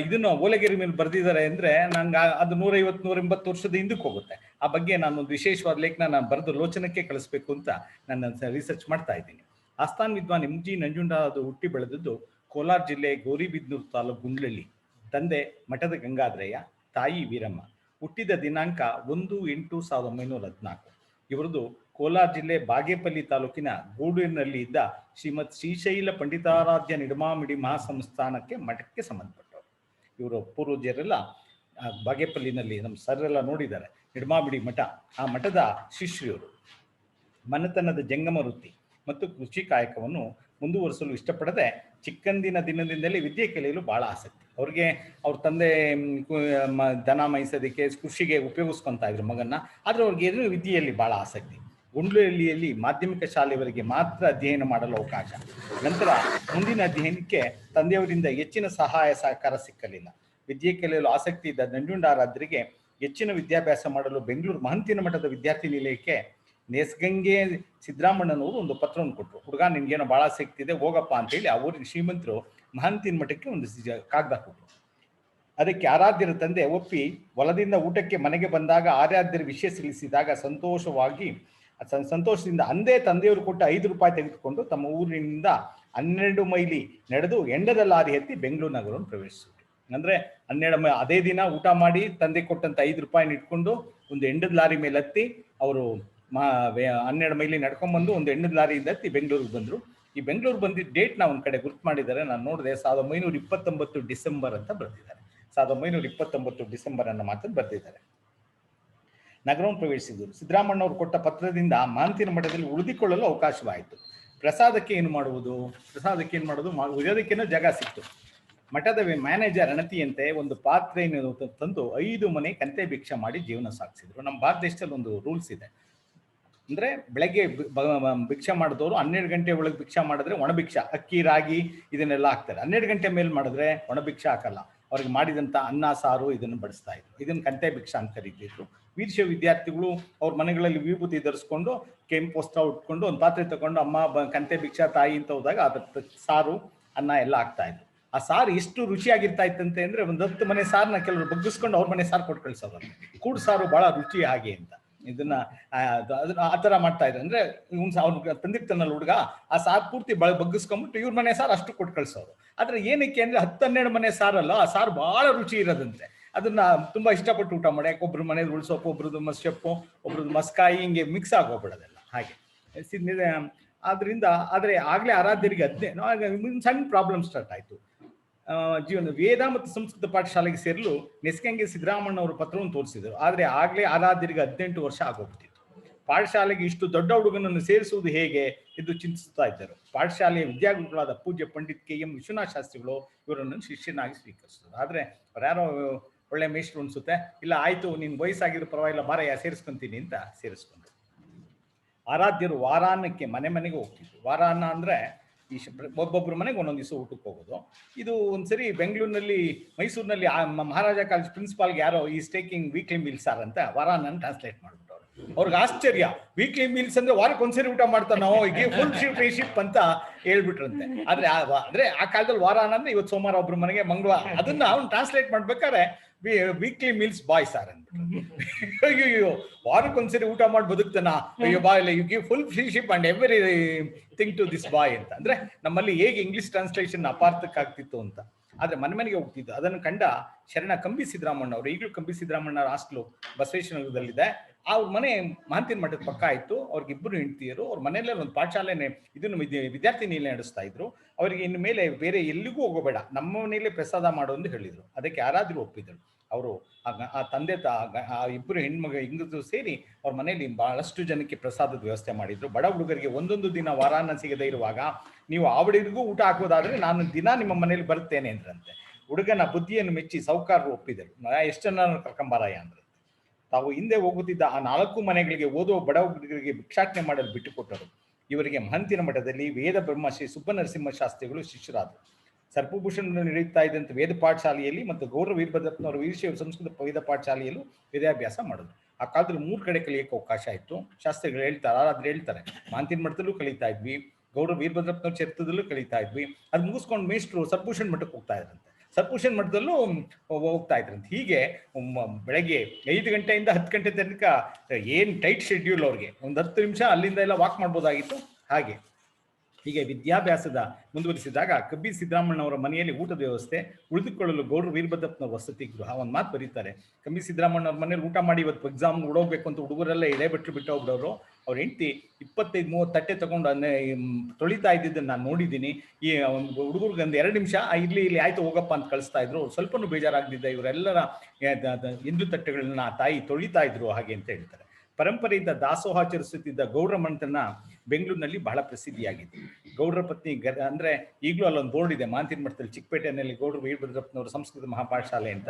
ಇದನ್ನು ಓಲೆಗೆರೆ ಮೇಲೆ ಬರೆದಿದ್ದಾರೆ ಅಂದರೆ ನಂಗೆ ಅದು 150-180 ವರ್ಷದ ಹಿಂದಕ್ಕೆ ಹೋಗುತ್ತೆ. ಆ ಬಗ್ಗೆ ನಾನೊಂದು ವಿಶೇಷವಾದ ಲೇಖನ ನಾನು ಬರೆದು ಲೋಚನಕ್ಕೆ ಕಳಿಸ್ಬೇಕು ಅಂತ ನಾನು ರಿಸರ್ಚ್ ಮಾಡ್ತಾ ಇದ್ದೀನಿ. ಆಸ್ಥಾನ ವಿದ್ವಾನ್ ಎಂ.ಜಿ. ನಂಜುಂಡರಾವ್ ಹುಟ್ಟಿ ಬೆಳೆದದ್ದು ಕೋಲಾರ ಜಿಲ್ಲೆ ಗೌರಿಬಿದನೂರು ತಾಲೂಕು ಗುಂಡ್ಲಳ್ಳಿ. ತಂದೆ ಮಠದ ಗಂಗಾಧರಯ್ಯ, ತಾಯಿ ವೀರಮ್ಮ. ಹುಟ್ಟಿದ ದಿನಾಂಕ 1/8/1914. ಇವರದು ಕೋಲಾರ ಜಿಲ್ಲೆ ಬಾಗೇಪಲ್ಲಿ ತಾಲೂಕಿನ ಗೂಡೂರಿನಲ್ಲಿ ಇದ್ದ ಶ್ರೀಮತ್ ಶ್ರೀಶೈಲ ಪಂಡಿತಾರಾಧ್ಯ ನಿಡಮಾಮಿಡಿ ಮಹಾಸಂಸ್ಥಾನಕ್ಕೆ ಮಠಕ್ಕೆ ಸಂಬಂಧಪಟ್ಟವರು. ಇವರು ಪೂರ್ವಜರೆಲ್ಲ ಬಾಗೇಪಲ್ಲಿನಲ್ಲಿ ನಮ್ಮ ಸರೆಲ್ಲ ನೋಡಿದ್ದಾರೆ ನಿಡಮಾಮಿಡಿ ಮಠ. ಆ ಮಠದ ಶಿಷ್ಯರು ಮನೆತನದ ಜಂಗಮ ವೃತ್ತಿ ಮತ್ತು ಕೃಷಿ ಕಾಯಕವನ್ನು ಮುಂದುವರಿಸಲು ಇಷ್ಟಪಡದೆ ಚಿಕ್ಕಂದಿನ ದಿನದಿಂದಲೇ ವಿದ್ಯೆ ಕಲಿಯಲು ಬಹಳ ಆಸಕ್ತಿ. ಅವ್ರಿಗೆ ಅವ್ರ ತಂದೆ ದನ ಮೇಯಿಸೋದಕ್ಕೆ ಕೃಷಿಗೆ ಉಪಯೋಗಿಸ್ಕೊತಾ ಇದ್ರು ಮಗನ್ನ. ಆದರೆ ಅವ್ರಿಗೆ ಏನು ವಿದ್ಯೆಯಲ್ಲಿ ಬಹಳ ಆಸಕ್ತಿ. ಗುಂಡ್ಲಹಳ್ಳಿಯಲ್ಲಿ ಮಾಧ್ಯಮಿಕ ಶಾಲೆಯವರೆಗೆ ಮಾತ್ರ ಅಧ್ಯಯನ ಮಾಡಲು ಅವಕಾಶ. ನಂತರ ಮುಂದಿನ ಅಧ್ಯಯನಕ್ಕೆ ತಂದೆಯವರಿಂದ ಹೆಚ್ಚಿನ ಸಹಾಯ ಸಹಕಾರ ಸಿಕ್ಕಲಿಲ್ಲ. ವಿದ್ಯೆ ಕಲಿಯಲು ಆಸಕ್ತಿ ಇದ್ದ ನಂಜುಂಡಾರಾಧ್ಯರಿಗೆ ಹೆಚ್ಚಿನ ವಿದ್ಯಾಭ್ಯಾಸ ಮಾಡಲು ಬೆಂಗಳೂರು ಮಹಂತಿನ ಮಠದ ವಿದ್ಯಾರ್ಥಿ ನಿಲಯಕ್ಕೆ ನೇಸ್ಗಂಗೆ ಸಿದ್ದರಾಮಣ್ಣನವರು ಒಂದು ಪತ್ರವನ್ನು ಕೊಟ್ಟರು. ಹುಡುಗ ನಿನ್ಗೇನೋ ಭಾಳ ಆಸಕ್ತಿ ಇದೆ, ಹೋಗಪ್ಪ ಅಂತೇಳಿ ಆ ಊರಿನ ಶ್ರೀಮಂತರು ಮಹಂತಿನ ಮಠಕ್ಕೆ ಒಂದು ಕಾಗದ ಕೊಟ್ಟರು. ಅದಕ್ಕೆ ಆರಾಧ್ಯರ ತಂದೆ ಒಪ್ಪಿ ಹೊಲದಿಂದ ಊಟಕ್ಕೆ ಮನೆಗೆ ಬಂದಾಗ ಆರಾಧ್ಯರ ವಿಷಯ ತಿಳಿಸಿದಾಗ ಸಂತೋಷದಿಂದ ಅಂದೇ ತಂದೆಯವರು ಕೊಟ್ಟ 5 ರೂಪಾಯಿ ತೆಗೆದುಕೊಂಡು ತಮ್ಮ ಊರಿನಿಂದ 12 ಮೈಲಿ ನಡೆದು ಎಂಡದ ಲಾರಿ ಹತ್ತಿ ಬೆಂಗಳೂರು ನಗರವನ್ನು ಪ್ರವೇಶಿಸಿದರು. ಅಂದರೆ 12 ಅದೇ ದಿನ ಊಟ ಮಾಡಿ ತಂದೆ ಕೊಟ್ಟಂತ 5 ರೂಪಾಯಿನ ಇಟ್ಕೊಂಡು ಒಂದು ಎಂಡದ ಲಾರಿ ಮೇಲೆ ಹತ್ತಿ ಅವರು 12 ಮೈಲಿ ನಡ್ಕೊಂಡ್ಬಂದು ಒಂದು ಎಂಡದ ಲಾರಿಯಿಂದ ಹತ್ತಿ ಬೆಂಗಳೂರಿಗೆ ಬಂದರು. ಈ ಬೆಂಗಳೂರು ಬಂದಿದ್ದ ಡೇಟ್ನ ಒಂದು ಕಡೆ ಗುರ್ತು ಮಾಡಿದ್ದಾರೆ. ನಾನು ನೋಡಿದೆ 1929 ಡಿಸೆಂಬರ್ ಅಂತ ಬರೆದಿದ್ದಾರೆ. 1929 ಡಿಸೆಂಬರ್ ಅನ್ನೋ ಮಾತನ್ನು ಬರೆದಿದ್ದಾರೆ. ನಗರವನ್ನು ಪ್ರವೇಶಿಸಿದರು. ಸಿದ್ದರಾಮಣ್ಣವರು ಕೊಟ್ಟ ಪತ್ರದಿಂದ ಮಹಂತಿನ ಮಠದಲ್ಲಿ ಉಳಿದುಕೊಳ್ಳಲು ಅವಕಾಶವಾಯಿತು. ಪ್ರಸಾದಕ್ಕೆ ಏನು ಮಾಡೋದು ಉಳಿಯೋದಕ್ಕೇನೋ ಜಾಗ ಸಿಕ್ತು. ಮಠದ ಮ್ಯಾನೇಜರ್ ಅಣತಿಯಂತೆ ಒಂದು ಪಾತ್ರೆಯನ್ನು ತಂದು 5 ಮನೆ ಕಂತೆ ಭಿಕ್ಷೆ ಮಾಡಿ ಜೀವನ ಸಾಗಿಸಿದ್ರು. ನಮ್ಮ ಭಾರತ ದೇಶದಲ್ಲಿ ಒಂದು ರೂಲ್ಸ್ ಇದೆ. ಅಂದರೆ ಬೆಳಗ್ಗೆ ಭಿಕ್ಷೆ ಮಾಡಿದವರು 12 ಗಂಟೆ ಒಳಗೆ ಭಿಕ್ಷೆ ಮಾಡಿದ್ರೆ ಒಣಭಿಕ್ಷಾ, ಅಕ್ಕಿ ರಾಗಿ ಇದನ್ನೆಲ್ಲ ಹಾಕ್ತಾರೆ. 12 ಗಂಟೆ ಮೇಲೆ ಮಾಡಿದ್ರೆ ಒಣಭಿಕ್ಷೆ ಹಾಕಲ್ಲ. ಅವ್ರಿಗೆ ಮಾಡಿದಂಥ ಅನ್ನ ಸಾರು ಇದನ್ನು ಬಡಿಸ್ತಾ ಇದ್ರು. ಇದನ್ನು ಕಂತೆ ಭಿಕ್ಷಾ ಅಂತ ಕರೀತಿದ್ರು. ವೀರಶೈವ ವಿದ್ಯಾರ್ಥಿಗಳು ಅವ್ರ ಮನೆಗಳಲ್ಲಿ ವಿಭೂತಿ ಧರಿಸ್ಕೊಂಡು ಕೆಂಪು ವಸ್ತ್ರ ಉಟ್ಕೊಂಡು ಒಂದು ಪಾತ್ರೆ ತಗೊಂಡು ಅಮ್ಮ ಕಂತೆ ಭಿಕ್ಷಾ ತಾಯಿ ಅಂತ ಹೋದಾಗ ಅದ್ರ ಸಾರು ಅನ್ನ ಎಲ್ಲ ಆಗ್ತಾ ಇದ್ರು. ಆ ಸಾರು ಎಷ್ಟು ರುಚಿಯಾಗಿರ್ತಾ ಇತ್ತಂತೆ ಅಂದರೆ ಒಂದು 10 ಮನೆ ಸಾರನ್ನ ಕೆಲವರು ಬಗ್ಗಿಸ್ಕೊಂಡು ಅವ್ರ ಮನೆ ಸಾರು ಕೊಟ್ಟು ಕಳಿಸೋರು. ಕೂಡು ಸಾರು ಭಾಳ ರುಚಿ ಹಾಗೆ ಅಂತ ಇದನ್ನ ಆ ಥರ ಮಾಡ್ತಾ ಇದ್ರು. ಅಂದರೆ ಅವ್ನು ತಂದಿರ್ತಾನಲ್ಲ ಹುಡುಗ, ಆ ಸಾರು ಪೂರ್ತಿ ಬಗ್ಗಿಸ್ಕೊಂಡ್ಬಿಟ್ಟು ಇವ್ರ ಮನೆ ಸಾರು ಅಷ್ಟು ಕೊಟ್ಟು ಕಳಿಸೋರು. ಆದರೆ ಏನಕ್ಕೆ ಅಂದರೆ 10-12 ಮನೆ ಸಾರಲ್ಲ, ಆ ಸಾರು ಭಾಳ ರುಚಿ ಇರೋದಂತೆ. ಅದನ್ನ ತುಂಬಾ ಇಷ್ಟಪಟ್ಟು ಊಟ ಮಾಡಿ, ಒಬ್ರು ಮನೇಲಿ ಉಳ್ಸೋಪ್ಪು, ಒಬ್ರದ್ದು ಮಸ್ಸೊಪ್ಪು, ಒಬ್ರದ್ದು ಮಸ್ಕಾಯಿ, ಹಿಂಗೆ ಮಿಕ್ಸ್ ಆಗೋಗ್ಬಿಡೋದೆಲ್ಲ ಹಾಗೆ. ಆದರೆ ಆಗ್ಲೇ ಆರಾಧ್ಯರಿಗೆ ಸಣ್ಣ ಪ್ರಾಬ್ಲಮ್ ಸ್ಟಾರ್ಟ್ ಆಯ್ತು. ಜೀವನ ವೇದ ಮತ್ತು ಸಂಸ್ಕೃತ ಪಾಠಶಾಲೆಗೆ ಸೇರಲು ನೆಸ್ಕಂಗೆ ಸಿದ್ದರಾಮಣ್ಣ ಅವರು ಪತ್ರವನ್ನು ತೋರಿಸಿದರು. ಆದರೆ ಆಗಲೇ ಆರಾಧ್ಯರಿಗೆ 18 ವರ್ಷ ಆಗೋಗ್ಬಿಟ್ಟಿತ್ತು. ಪಾಠಶಾಲೆಗೆ ಇಷ್ಟು ದೊಡ್ಡ ಹುಡುಗನನ್ನು ಸೇರಿಸುವುದು ಹೇಗೆ ಎಂದು ಚಿಂತಿಸ್ತಾ ಇದ್ದರು. ಪಾಠಶಾಲೆಯ ವಿದ್ಯಾಗುರುಗಳಾದ ಪೂಜ್ಯ ಪಂಡಿತ್ ಕೆ.ಎಂ. ವಿಶ್ವನಾಥ ಶಾಸ್ತ್ರಿಗಳು ಇವರನ್ನು ಶಿಷ್ಯನಾಗಿ ಸ್ವೀಕರಿಸಿದರು. ಆದರೆ ಯಾರೋ ಒಳ್ಳೆ ಮೇಷ್ಟ್ರು ಅನ್ಸುತ್ತೆ, ಇಲ್ಲ ಆಯ್ತು ನಿನ್ ವಯಸ್ಸಾಗಿರೋ ಪರವಾಗಿಲ್ಲ ಬಾರಯ್ಯ ಸೇರಿಸ್ಕೊಂತೀನಿ ಅಂತ ಸೇರಿಸ್ಕೊಂಡ್ರು. ಆರಾಧ್ಯರು ವಾರಾನ್ನಕ್ಕೆ ಮನೆಗೆ ಹೋಗ್ತಿದ್ರು. ವಾರಾನ್ನ ಅಂದ್ರೆ ಈ ಒಬ್ಬೊಬ್ಬರ ಮನೆಗೆ ಒಂದೊಂದು ದಿವಸ ಊಟಕ್ಕೆ ಹೋಗೋದು. ಇದು ಒಂದ್ಸರಿ ಬೆಂಗಳೂರಿನಲ್ಲಿ ಮೈಸೂರಿನಲ್ಲಿ ಮಹಾರಾಜ ಕಾಲೇಜ್ ಪ್ರಿನ್ಸಿಪಾಲ್ಗೆ ಯಾರೋ ಈ ಟೇಕಿಂಗ್ ವೀಕ್ಲಿ ಮೀಲ್ಸ್ ಸಾರ್ ಅಂತ ವಾರಾನ್ನ ಟ್ರಾನ್ಸ್ಲೇಟ್ ಮಾಡ್ಬಿಟ್ಟವ್ರು. ಅವ್ರಿಗೆ ಆಶ್ಚರ್ಯ, ವೀಕ್ಲಿ ಮೀಲ್ಸ್ ಅಂದ್ರೆ ವಾರಕ್ಕೆ ಒಂದ್ಸರಿ ಊಟ ಮಾಡ್ತಾನೋ, ಈಗ ಫುಲ್ ಶಿಪ್ ಅಂತ ಹೇಳ್ಬಿಟ್ರಂತೆ. ಆದ್ರೆ ಆ ಕಾಲದಲ್ಲಿ ವಾರಾನ್ನ ಅಂದ್ರೆ ಇವತ್ತು ಸೋಮವಾರ ಒಬ್ರ ಮನೆಗೆ, ಮಂಗಳವಾರ, ಅದನ್ನ ಅವ್ನು ಟ್ರಾನ್ಸ್ಲೇಟ್ ಮಾಡ್ಬೇಕಾದ್ರೆ ವೀಕ್ಲಿ ಮೀಲ್ಸ್ ಬಾಯ್ ಸಾರ್ ಅಂದ್ಬಿಟ್ಟು. ಅಯ್ಯೋ ವಾರಕ್ಕೊಂದ್ಸರಿ ಊಟ ಮಾಡಿ ಬದುಕ್ತಾನ, ಅಯ್ಯೋ boy you give full freeship and everything to this boy ಅಂತ. ಅಂದ್ರೆ ನಮ್ಮಲ್ಲಿ ಹೇಗೆ ಇಂಗ್ಲಿಷ್ ಟ್ರಾನ್ಸ್ಲೇಷನ್ ಅಪಾರ್ಥಕ್ಕಾಗ್ತಿತ್ತು ಅಂತ. ಆದ್ರೆ ಮನೆಗೆ ಹೋಗ್ತಿದ್ದು. ಅದನ್ನು ಕಂಡ ಶರಣ ಕಂಬಿ ಸಿದ್ದರಾಮಣ್ಣ ಅವರು, ಈಗಲೂ ಕಂಬಿ ಸಿದ್ದರಾಮಣ್ಣ ಹಾಸ್ಟೆಲು ಬಸವೇಶ್ವರನಗರದಲ್ಲಿದೆ. ಅವ್ರ ಮನೆ ಮಹಂತಿನ ಮಠದ ಪಕ್ಕ ಆಯ್ತು. ಅವ್ರಿಗೆ 2 ಹೆಂಡತಿಯರು. ಅವ್ರ ಮನೆಯಲ್ಲೇ ಒಂದು ಪಾಠಶಾಲೆನೇ ಇದನ್ನು ವಿದ್ಯಾರ್ಥಿ ನಿಲಯ ನಡೆಸ್ತಾ ಇದ್ರು. ಅವರಿಗೆ ಇನ್ನು ಮೇಲೆ ಬೇರೆ ಎಲ್ಲಿಗೂ ಹೋಗೋಬೇಡ, ನಮ್ಮ ಮನೆಯಲ್ಲೇ ಪ್ರಸಾದ ಮಾಡು ಎಂದು ಹೇಳಿದ್ರು. ಅದಕ್ಕೆ ಯಾರಾದ್ರೂ ಒಪ್ಪಿದ್ರು. ಅವರು ಆ ತಂದೆ ಆ 2 ಹೆಂಗಸರು ಸೇರಿ ಅವ್ರ ಮನೆಯಲ್ಲಿ ಬಹಳಷ್ಟು ಜನಕ್ಕೆ ಪ್ರಸಾದದ ವ್ಯವಸ್ಥೆ ಮಾಡಿದ್ರು. ಬಡ ಹುಡುಗರಿಗೆ ಒಂದೊಂದು ದಿನ ವಾರಾನ್ನ ಸಿಗದೇ ಇರುವಾಗ ನೀವು ಆವಡಿಗೂ ಊಟ ಹಾಕೋದಾದ್ರೆ ನಾನು ದಿನ ನಿಮ್ಮ ಮನೇಲಿ ಬರ್ತೇನೆ ಅಂದ್ರಂತೆ. ಹುಡುಗನ ಬುದ್ಧಿಯನ್ನು ಮೆಚ್ಚಿ ಸಾಹುಕಾರರು ಒಪ್ಪಿದರು. ಎಷ್ಟು ಜನ ಕರ್ಕೊಂಬಾರಯ್ಯ ಅಂದ್ರಂತೆ. ತಾವು ಹಿಂದೆ ಹೋಗುತ್ತಿದ್ದ ಆ 4 ಮನೆಗಳಿಗೆ ಓದುವ ಬಡ ಹುಡುಗರಿಗೆ ಭಿಕ್ಷಾಟನೆ ಮಾಡಲು ಬಿಟ್ಟುಕೊಟ್ಟರು. ಇವರಿಗೆ ಮಹಂತಿನ ಮಠದಲ್ಲಿ ವೇದ ಬ್ರಹ್ಮಶ್ರೀ ಸುಬ್ಬನರಸಿಂಹ ಶಾಸ್ತ್ರಿಗಳು ಶಿಷ್ಯರಾದರು. ಸರ್ಪಭೂಷಣ ನಡೆಯುತ್ತಾ ಇದ್ದಂಥ ವೇದ ಪಾಠಶಾಲೆಯಲ್ಲಿ ಮತ್ತು ಗೌರವ ವೀರಭದ್ರಪ್ಪನವರು ವೀರಶೈವ ಸಂಸ್ಕೃತ ವೇದ ಪಾಠಶಾಲೆಯಲ್ಲೂ ವಿದ್ಯಾಭ್ಯಾಸ ಮಾಡಿದ್ರು. ಆ ಕಾಲದಲ್ಲಿ 3 ಕಡೆ ಕಲಿಯೋಕ್ಕೆ ಅವಕಾಶ ಇತ್ತು. ಶಾಸ್ತ್ರಿಗಳು ಹೇಳ್ತಾರೆ, ಆರಾದ್ರೆ ಹೇಳ್ತಾರೆ, ಮಾಂತಿನ ಮಠದಲ್ಲೂ ಕಲಿತಾ ಇದ್ವಿ, ಗೌಡ್ರ ವೀರಭದ್ರಪ್ಪನವ್ರ ಚರಿತ್ರದಲ್ಲೂ ಕಲಿತಾ ಇದ್ವಿ. ಅದು ಮುಗಿಸ್ಕೊಂಡು ಮೇಷ್ಟ್ರು ಸರ್ಪೂಷಣ್ ಮಠಕ್ಕೆ ಹೋಗ್ತಾ ಇದ್ರಂತೆ, ಸರ್ಪೂಷಣ್ ಮಠದಲ್ಲೂ ಹೋಗ್ತಾ ಇದ್ರಂತೆ. ಹೀಗೆ ಬೆಳಗ್ಗೆ 5 ಗಂಟೆಯಿಂದ 10 ಗಂಟೆ ತನಕ ಏನು ಟೈಟ್ ಶೆಡ್ಯೂಲ್ ಅವ್ರಿಗೆ, ಒಂದು 10 ನಿಮಿಷ ಅಲ್ಲಿಂದ ಎಲ್ಲ ವಾಕ್ ಮಾಡ್ಬೋದಾಗಿತ್ತು. ಹೀಗೆ ವಿದ್ಯಾಭ್ಯಾಸದ ಮುಂದುವರಿಸಿದಾಗ ಕಬ್ಬಿ ಸಿದ್ದರಾಮಣ್ಣವರ ಮನೆಯಲ್ಲಿ ಊಟದ ವ್ಯವಸ್ಥೆ, ಉಳಿದುಕೊಳ್ಳಲು ಗೌಡ್ರ ವೀರಭದ್ರಪ್ಪನವರ ವಸತಿ ಗೃಹ. ಒಂದು ಮಾತು ಬರೀತಾರೆ, ಕಬ್ಬಿ ಸಿದ್ದರಾಮಣ್ಣವ್ರ ಮನೇಲಿ ಊಟ ಮಾಡಿ ಇವತ್ತು ಎಕ್ಸಾಮ್ ಉಡೋಗ್ಬೇಕು ಅಂತ ಹುಡುಗರೆಲ್ಲ ಎಳೆ ಬಿಟ್ಟು ಹೋಗ್ಬಿಡೋರು. ಅವ್ರ ಹೆಂಡತಿ 25-30 ತಟ್ಟೆ ತಗೊಂಡು ತೊಳಿತಾ ಇದ್ದಿದ್ದನ್ನು ನಾನು ನೋಡಿದ್ದೀನಿ. ಈ ಹುಡುಗರಿಗೆ ಒಂದು 2 ನಿಮಿಷ ಇಲ್ಲಿ ಆಯ್ತು ಹೋಗಪ್ಪ ಅಂತ ಕಳಿಸ್ತಾ ಇದ್ರು. ಸ್ವಲ್ಪನೂ ಬೇಜಾರಾಗ್ದಿದ್ದ ಇವರೆಲ್ಲರ ಇಂದು ತಟ್ಟೆಗಳನ್ನ ತಾಯಿ ತೊಳಿತಾ ಇದ್ರು ಹಾಗೆ ಅಂತ ಹೇಳ್ತಾರೆ. ಪರಂಪರೆಯಿಂದ ದಾಸೋಹಾಚರಿಸುತ್ತಿದ್ದ ಗೌಡ್ರ ಮನೆತನ ಬೆಂಗಳೂರಿನಲ್ಲಿ ಬಹಳ ಪ್ರಸಿದ್ಧಿಯಾಗಿದೆ. ಗೌಡ್ರ ಪತ್ನಿ ಅಂದ್ರೆ ಈಗಲೂ ಅಲ್ಲೊಂದು ಬೋರ್ಡ್ ಇದೆ ಮಾಂತಿನ ಮಠದಲ್ಲಿ, ಚಿಕ್ಕಪೇಟೆಯಲ್ಲಿ, ಗೌಡ್ರ ವೀರಭದ್ರಪ್ಪನವರು ಸಂಸ್ಕೃತ ಮಹಾಪಾಠಶಾಲೆ ಅಂತ,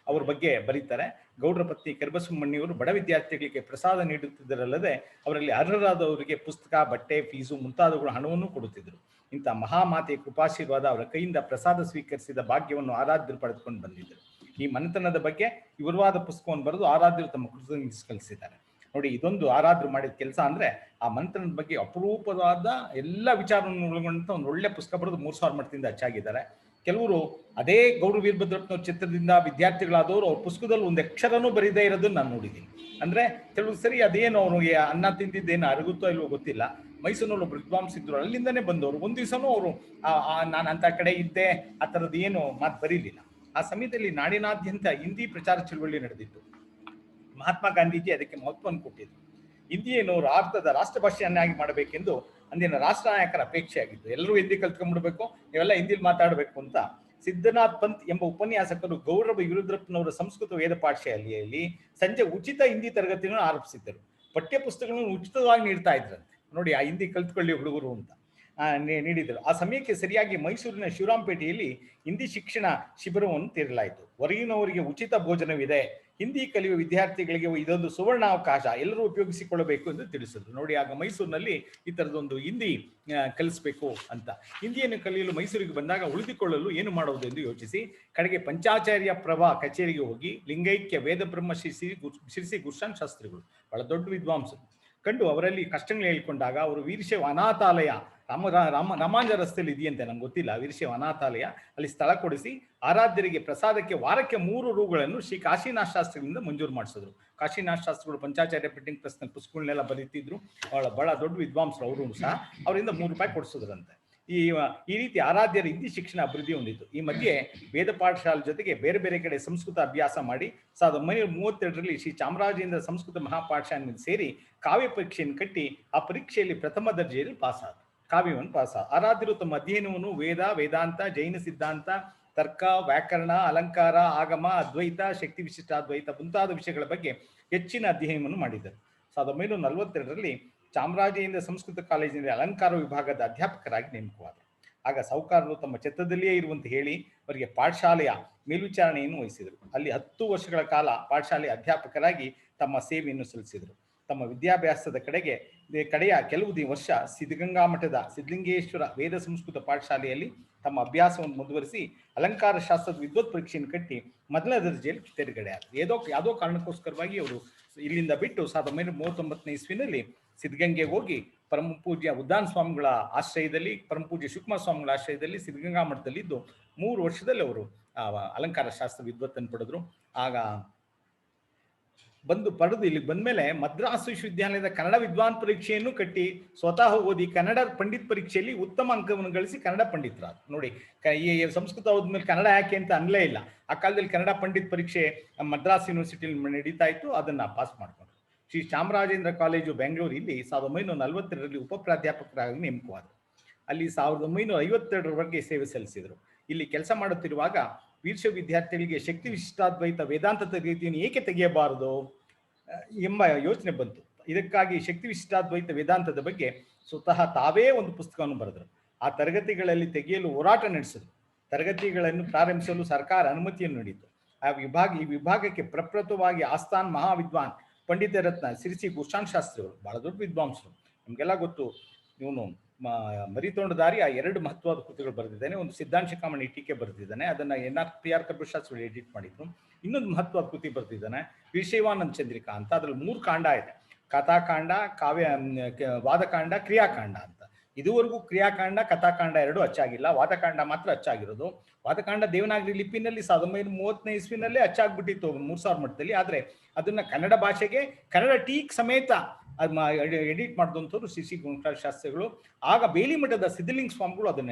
ಅವ್ರ ಬಗ್ಗೆ ಬರೀತಾರೆ. ಗೌಡ್ರ ಪತ್ನಿ ಕರಿಬಸವಮ್ಮಣ್ಣಿಯವರು ಬಡ ವಿದ್ಯಾರ್ಥಿಗಳಿಗೆ ಪ್ರಸಾದ ನೀಡುತ್ತಿದ್ದರಲ್ಲದೆ ಅವರಲ್ಲಿ ಅರ್ಹರಾದವರಿಗೆ ಪುಸ್ತಕ, ಬಟ್ಟೆ, ಫೀಸು ಮುಂತಾದವುಗಳ ಹಣವನ್ನು ಕೊಡುತ್ತಿದ್ದರು. ಇಂಥ ಮಹಾಮಾತೆಯ ಕೃಪಾಶೀರ್ವಾದ ಅವರ ಕೈಯಿಂದ ಪ್ರಸಾದ ಸ್ವೀಕರಿಸಿದ ಭಾಗ್ಯವನ್ನು ಆರಾಧ್ಯರು ಪಡೆದುಕೊಂಡು ಬಂದಿದ್ದರು. ಈ ಮನೆತನದ ಬಗ್ಗೆ ವಿವರವಾದ ಪುಸ್ತಕವನ್ನು ಬರೆದು ಆರಾಧ್ಯರು ತಮ್ಮ ಕೃತಜ್ಞತೆ ಸಲ್ಲಿಸಿದ್ದಾರೆ. ನೋಡಿ, ಇದೊಂದು ಆರಾಧ್ಯರು ಮಾಡಿದ ಕೆಲಸ ಅಂದ್ರೆ ಆ ಮಂತ್ರನದ ಬಗ್ಗೆ ಅಪರೂಪವಾದ ಎಲ್ಲ ವಿಚಾರವನ್ನು ಒಳಗೊಂಡಂತ ಒಂದು ಒಳ್ಳೆ ಪುಸ್ತಕ ಬರೆದು 3000 ಮಟ್ಟದಿಂದ ಹೆಚ್ಚಾಗಿದ್ದಾರೆ. ಕೆಲವರು ಅದೇ ಗೌಡ್ರ ವೀರಭದ್ರಪ್ಪನವ್ರ ಚಿತ್ರದಿಂದ ವಿದ್ಯಾರ್ಥಿಗಳಾದವರು ಅವ್ರ ಪುಸ್ತಕದಲ್ಲಿ ಒಂದು ಅಕ್ಷರನೂ ಬರೀದೇ ಇರೋದನ್ನ ನಾನು ನೋಡಿದ್ದೀನಿ. ಅಂದ್ರೆ ಕೆಲವು ಸರಿ ಅದೇನು ಅವ್ರಿಗೆ ಅನ್ನ ತಿಂದಿದ್ದೇನು ಅರಗುತ್ತೋ ಇಲ್ವೋ ಗೊತ್ತಿಲ್ಲ, ಮೈಸೂರಿನಲ್ಲಿ ಒಬ್ರು ವಿದ್ವಾಂಸಿದ್ರು, ಅಲ್ಲಿಂದನೇ ಬಂದವರು. ಒಂದ್ ದಿವಸನೂ ಅವರು ನಾನು ಅಂತ ಕಡೆ ಇದ್ದೆ ಆ ಥರದ್ದು ಏನು ಮಾತು ಬರೀಲಿಲ್ಲ. ಆ ಸಮಯದಲ್ಲಿ ನಾಡಿನಾದ್ಯಂತ ಹಿಂದಿ ಪ್ರಚಾರ ಚಳವಳಿ ನಡೆದಿತ್ತು. ಮಹಾತ್ಮ ಗಾಂಧೀಜಿ ಅದಕ್ಕೆ ಮಹತ್ವವನ್ನು ಕೊಟ್ಟಿದ್ರು. ಹಿಂದಿಯನ್ನು ಭಾರತದ ರಾಷ್ಟ್ರ ಭಾಷೆಯನ್ನಾಗಿ ಮಾಡಬೇಕೆಂದು ಅಂದಿನ ರಾಷ್ಟ್ರ ನಾಯಕರ ಅಪೇಕ್ಷೆ ಆಗಿತ್ತು. ಎಲ್ಲರೂ ಹಿಂದಿ ಕಲ್ತ್ಕೊಂಡ್ಬಿಡ್ಬೇಕು, ನೀವೆಲ್ಲ ಹಿಂದಿಲಿ ಮಾತಾಡಬೇಕು ಅಂತ ಸಿದ್ಧನಾಥ್ ಪಂತ್ ಎಂಬ ಉಪನ್ಯಾಸಕರು ಗೌಡ್ರ ವೀರಭದ್ರಪ್ಪನವರ ಸಂಸ್ಕೃತ ವೇದ ಪಾಠಶಾಲೆಯಲ್ಲಿ ಸಂಜೆ ಉಚಿತ ಹಿಂದಿ ತರಗತಿಯನ್ನು ಆರಂಭಿಸಿದ್ದರು. ಪಠ್ಯ ಪುಸ್ತಕಗಳನ್ನು ಉಚಿತವಾಗಿ ನೀಡ್ತಾ ಇದ್ರಂತೆ. ನೋಡಿ, ಆ ಹಿಂದಿ ಕಲ್ತ್ಕೊಳ್ಳಿ ಹುಡುಗರು ಅಂತ ನೀಡಿದರು. ಆ ಸಮಯಕ್ಕೆ ಸರಿಯಾಗಿ ಮೈಸೂರಿನ ಶಿವರಾಂಪೇಟೆಯಲ್ಲಿ ಹಿಂದಿ ಶಿಕ್ಷಣ ಶಿಬಿರವನ್ನು ತೆರಲಾಯಿತು. ಹೊರಗಿನವರಿಗೆ ಉಚಿತ ಭೋಜನವಿದೆ, ಹಿಂದಿ ಕಲಿಯುವ ವಿದ್ಯಾರ್ಥಿಗಳಿಗೆ ಇದೊಂದು ಸುವರ್ಣ ಅವಕಾಶ, ಎಲ್ಲರೂ ಉಪಯೋಗಿಸಿಕೊಳ್ಳಬೇಕು ಎಂದು ತಿಳಿಸಿದ್ರು. ನೋಡಿ, ಆಗ ಮೈಸೂರಿನಲ್ಲಿ ಈ ಥರದೊಂದು ಹಿಂದಿ ಕಲಿಸ್ಬೇಕು ಅಂತ. ಹಿಂದಿಯನ್ನು ಕಲಿಯಲು ಮೈಸೂರಿಗೆ ಬಂದಾಗ ಉಳಿದುಕೊಳ್ಳಲು ಏನು ಮಾಡುವುದು ಎಂದು ಯೋಚಿಸಿ ಕಡೆಗೆ ಪಂಚಾಚಾರ್ಯ ಪ್ರಭಾ ಕಚೇರಿಗೆ ಹೋಗಿ ಲಿಂಗೈಕ್ಯ ವೇದ ಬ್ರಹ್ಮ ಶಿರಸಿ ಗುರುಶಾನ್ ಶಾಸ್ತ್ರಿಗಳು, ಬಹಳ ದೊಡ್ಡ ವಿದ್ವಾಂಸರು, ಕಂಡು ಅವರಲ್ಲಿ ಕಷ್ಟಗಳು ಹೇಳ್ಕೊಂಡಾಗ ಅವರು ವೀರಶೈವ ಅನಾಥಾಲಯ ರಾಮಾಂಜ ರಸ್ತೆಯಲ್ಲಿ ಇದೆಯಂತೆ, ನಂಗೆ ಗೊತ್ತಿಲ್ಲ, ವೀರಶೈವ ಅನಾಥಾಲಯ ಅಲ್ಲಿ ಸ್ಥಳ ಕೊಡಿಸಿ ಆರಾಧ್ಯರಿಗೆ ಪ್ರಸಾದಕ್ಕೆ ವಾರಕ್ಕೆ 3 ರೂಗಳನ್ನು ಶ್ರೀ ಕಾಶಿನಾಥ ಶಾಸ್ತ್ರಿಗಳಿಂದ ಮಂಜೂರು ಮಾಡಿಸಿದ್ರು. ಕಾಶಿನಾಥ ಶಾಸ್ತ್ರಿಗಳು ಪಂಚಾಚಾರ್ಯ ಪ್ರಿಂಟಿಂಗ್ ಪ್ರೆಸ್ನಲ್ಲಿ ಪುಸ್ತಕಗಳನ್ನೆಲ್ಲ ಬರೀತಿದ್ರು, ಬಹಳ ದೊಡ್ಡ ವಿದ್ವಾಂಸರು ಅವರು ಸಹ. ಅವರಿಂದ 3 ರೂಪಾಯಿ ಕೊಡಿಸಿದ್ರಂತೆ. ಈ ರೀತಿ ಆರಾಧ್ಯರ ಹಿಂದಿ ಶಿಕ್ಷಣ ಅಭಿವೃದ್ಧಿ ಹೊಂದಿತ್ತು. ಈ ಮಧ್ಯೆ ವೇದ ಪಾಠಶಾಲೆ ಜೊತೆಗೆ ಬೇರೆ ಬೇರೆ ಕಡೆ ಸಂಸ್ಕೃತ ಅಭ್ಯಾಸ ಮಾಡಿ 1932ರಲ್ಲಿ ಶ್ರೀ ಚಾಮರಾಜೇಂದ್ರ ಸಂಸ್ಕೃತ ಮಹಾಪಾಠಶಾಲೆಯಲ್ಲಿ ಸೇರಿ ಕಾವ್ಯ ಪರೀಕ್ಷೆಯನ್ನು ಕಟ್ಟಿ ಆ ಪರೀಕ್ಷೆಯಲ್ಲಿ ಪ್ರಥಮ ದರ್ಜೆಯಲ್ಲಿ ಪಾಸಾದ ಕಾವ್ಯವನ್ನು ಪಾಸಾದ ಆರಾಧ್ಯರು ತಮ್ಮ ಅಧ್ಯಯನವನ್ನು ವೇದ, ವೇದಾಂತ, ಜೈನ ಸಿದ್ಧಾಂತ, ತರ್ಕ, ವ್ಯಾಕರಣ, ಅಲಂಕಾರ, ಆಗಮ, ಅದ್ವೈತ, ಶಕ್ತಿ ವಿಶಿಷ್ಟಾದ್ವೈತ ಮುಂತಾದ ವಿಷಯಗಳ ಬಗ್ಗೆ ಹೆಚ್ಚಿನ ಅಧ್ಯಯನವನ್ನು ಮಾಡಿದರು. 1942ರಲ್ಲಿ ಚಾಮರಾಜೇಂದ್ರ ಸಂಸ್ಕೃತ ಕಾಲೇಜಿನಲ್ಲಿ ಅಲಂಕಾರ ವಿಭಾಗದ ಅಧ್ಯಾಪಕರಾಗಿ ನೇಮಕವಾದರು. ಆಗ ಸಾಹುಕಾರರು ತಮ್ಮ ಛತ್ರದಲ್ಲಿಯೇ ಇರುವಂತೆ ಹೇಳಿ ಅವರಿಗೆ ಪಾಠಶಾಲೆಯ ಮೇಲ್ವಿಚಾರಣೆಯನ್ನು ವಹಿಸಿದರು. ಅಲ್ಲಿ 10 ವರ್ಷಗಳ ಕಾಲ ಪಾಠಶಾಲೆಯ ಅಧ್ಯಾಪಕರಾಗಿ ತಮ್ಮ ಸೇವೆಯನ್ನು ಸಲ್ಲಿಸಿದರು. ತಮ್ಮ ವಿದ್ಯಾಭ್ಯಾಸದ ಕಡೆಯ ಕೆಲವು ವರ್ಷ ಸಿದ್ಧಗಂಗಾ ಮಠದ ಸಿದ್ಧಲಿಂಗೇಶ್ವರ ವೇದ ಸಂಸ್ಕೃತ ಪಾಠಶಾಲೆಯಲ್ಲಿ ತಮ್ಮ ಅಭ್ಯಾಸವನ್ನು ಮುಂದುವರಿಸಿ ಅಲಂಕಾರ ಶಾಸ್ತ್ರದ ವಿದ್ವತ್ ಪರೀಕ್ಷೆಯನ್ನು ಕಟ್ಟಿ ಮೊದಲ ದರ್ಜೆಯಲ್ಲಿ ತೇರ್ಗಡೆಯಾದರು. ಯಾವುದೋ ಕಾರಣಕ್ಕೋಸ್ಕರವಾಗಿ ಅವರು ಇಲ್ಲಿಂದ ಬಿಟ್ಟು 1939ನೇ ಇಸ್ವಿನಲ್ಲಿ ಸಿದ್ಧಗಂಗೆಗೆ ಹೋಗಿ ಪರಮ ಪೂಜ್ಯ ಉದ್ದಾನ ಸ್ವಾಮಿಗಳ ಆಶ್ರಯದಲ್ಲಿ, ಪರಮ ಪೂಜ್ಯ ಶಿವಕುಮಾರ ಸ್ವಾಮಿಗಳ ಆಶ್ರಯದಲ್ಲಿ ಸಿದ್ಧಗಂಗಾ ಮಠದಲ್ಲಿದ್ದು 3 ವರ್ಷದಲ್ಲಿ ಅವರು ಅಲಂಕಾರ ಶಾಸ್ತ್ರ ವಿದ್ವತ್ತನ್ನು ಪಡೆದ್ರು. ಆಗ ಪಡೆದು ಇಲ್ಲಿಗೆ ಬಂದ್ಮೇಲೆ ಮದ್ರಾಸ್ ವಿಶ್ವವಿದ್ಯಾಲಯದ ಕನ್ನಡ ವಿದ್ವಾನ್ ಪರೀಕ್ಷೆಯನ್ನು ಕಟ್ಟಿ ಸ್ವತಃ ಓದಿ ಕನ್ನಡ ಪಂಡಿತ್ ಪರೀಕ್ಷೆಯಲ್ಲಿ ಉತ್ತಮ ಅಂಕವನ್ನು ಗಳಿಸಿ ಕನ್ನಡ ಪಂಡಿತರಾದ್ರು. ನೋಡಿ, ಈ ಸಂಸ್ಕೃತ ಹೋದ್ಮೇಲೆ ಕನ್ನಡ ಯಾಕೆ ಅಂತ ಅನ್ಲೇ ಇಲ್ಲ. ಆ ಕಾಲದಲ್ಲಿ ಕನ್ನಡ ಪಂಡಿತ್ ಪರೀಕ್ಷೆ ಮದ್ರಾಸ್ ಯೂನಿವರ್ಸಿಟಿಯಲ್ಲಿ ನಡೀತಾ ಇತ್ತು, ಅದನ್ನ ಪಾಸ್ ಮಾಡ್ಕೊಂಡ್ರು. ಶ್ರೀ ಚಾಮರಾಜೇಂದ್ರ ಕಾಲೇಜು ಬೆಂಗಳೂರು ಇಲ್ಲಿ 1942ರಲ್ಲಿ ಉಪಪ್ರಾಧ್ಯಾಪಕರಾಗಿ ನೇಮಕವಾದರು. ಅಲ್ಲಿ 1952ರವರೆಗೆ ಸೇವೆ ಸಲ್ಲಿಸಿದರು. ಇಲ್ಲಿ ಕೆಲಸ ಮಾಡುತ್ತಿರುವಾಗ ವೀರಶೈವ ವಿದ್ಯಾರ್ಥಿಗಳಿಗೆ ಶಕ್ತಿ ವಿಶಿಷ್ಟಾದ್ವೈತ ವೇದಾಂತ ತರಗತಿಯನ್ನು ಏಕೆ ತೆಗೆಯಬಾರದು ಎಂಬ ಯೋಚನೆ ಬಂತು. ಇದಕ್ಕಾಗಿ ಶಕ್ತಿ ವಿಶಿಷ್ಟಾದ್ವೈತ ವೇದಾಂತದ ಬಗ್ಗೆ ಸ್ವತಃ ತಾವೇ ಒಂದು ಪುಸ್ತಕವನ್ನು ಬರೆದರು. ಆ ತರಗತಿಗಳಲ್ಲಿ ತೆಗೆಯಲು ಹೋರಾಟ ನಡೆಸಿದರು. ತರಗತಿಗಳನ್ನು ಪ್ರಾರಂಭಿಸಲು ಸರ್ಕಾರ ಅನುಮತಿಯನ್ನು ನೀಡಿತು. ಈ ವಿಭಾಗಕ್ಕೆ ಪ್ರಪ್ರಥಮವಾಗಿ ಆಸ್ಥಾನ್ ಮಹಾವಿದ್ವಾನ್ ಪಂಡಿತ ರತ್ನ ಶಿರಸಿ ಗುರುಶಾನ್ ಶಾಸ್ತ್ರಿಗಳು, ಬಹಳ ದೊಡ್ಡ ವಿದ್ವಾಂಸರು, ನಮಗೆಲ್ಲ ಗೊತ್ತು. ಇವನು ಮರಿತೋಂಡದಾರಿ ಆ 2 ಮಹತ್ವದ ಕೃತಿಗಳು ಬರೆದಿದ್ದಾನೆ. ಒಂದು ಸಿದ್ಧಾಂತ ಶಿಖಾಮಣಿ ಟೀಕೆ ಬರೆದಿದ್ದಾನೆ, ಅದನ್ನ PR ಕರ್ಬುಶಾಸ್ತ್ರಿ ಎಡಿಟ್ ಮಾಡಿದ್ರು. ಇನ್ನೊಂದು ಮಹತ್ವದ ಕೃತಿ ಬರೆದಿದ್ದಾನೆ ವಿಷಯವಾನಂದ ಚಂದ್ರಿಕಾ ಅಂತ. ಅದ್ರಲ್ಲಿ 3 ಕಾಂಡ ಇದೆ, ಕಥಾಕಾಂಡ, ವಾದಕಾಂಡ, ಕ್ರಿಯಾಕಾಂಡ ಅಂತ. ಇದುವರೆಗೂ ಕ್ರಿಯಾಕಾಂಡ ಕಥಾಕಾಂಡ 2 ಅಚ್ಚಾಗಿಲ್ಲ, ವಾದಕಾಂಡ ಮಾತ್ರ ಅಚ್ಚಾಗಿರೋದು. ವಾದಕಾಂಡ ದೇವನಾಗರಿ ಲಿಪಿನಲ್ಲಿ 1930ನೇ ಇಸ್ವಿನಲ್ಲೇ ಅಚ್ಚಾಗ್ಬಿಟ್ಟಿತ್ತು 3000 ಮಟ್ಟದಲ್ಲಿ. ಆದ್ರೆ ಅದನ್ನ ಕನ್ನಡ ಭಾಷೆಗೆ ಕನ್ನಡ ಟೀಕ್ ಸಮೇತ ಎಡಿಟ್ ಮಾಡಿದಂಥವ್ರು ಶ್ರೀ ಶಾಸ್ತ್ರಿಗಳು. ಆಗ ಬೇಲಿ ಮಠದ ಸಿದ್ಧಲಿಂಗ ಸ್ವಾಮಿಗಳು ಅದನ್ನ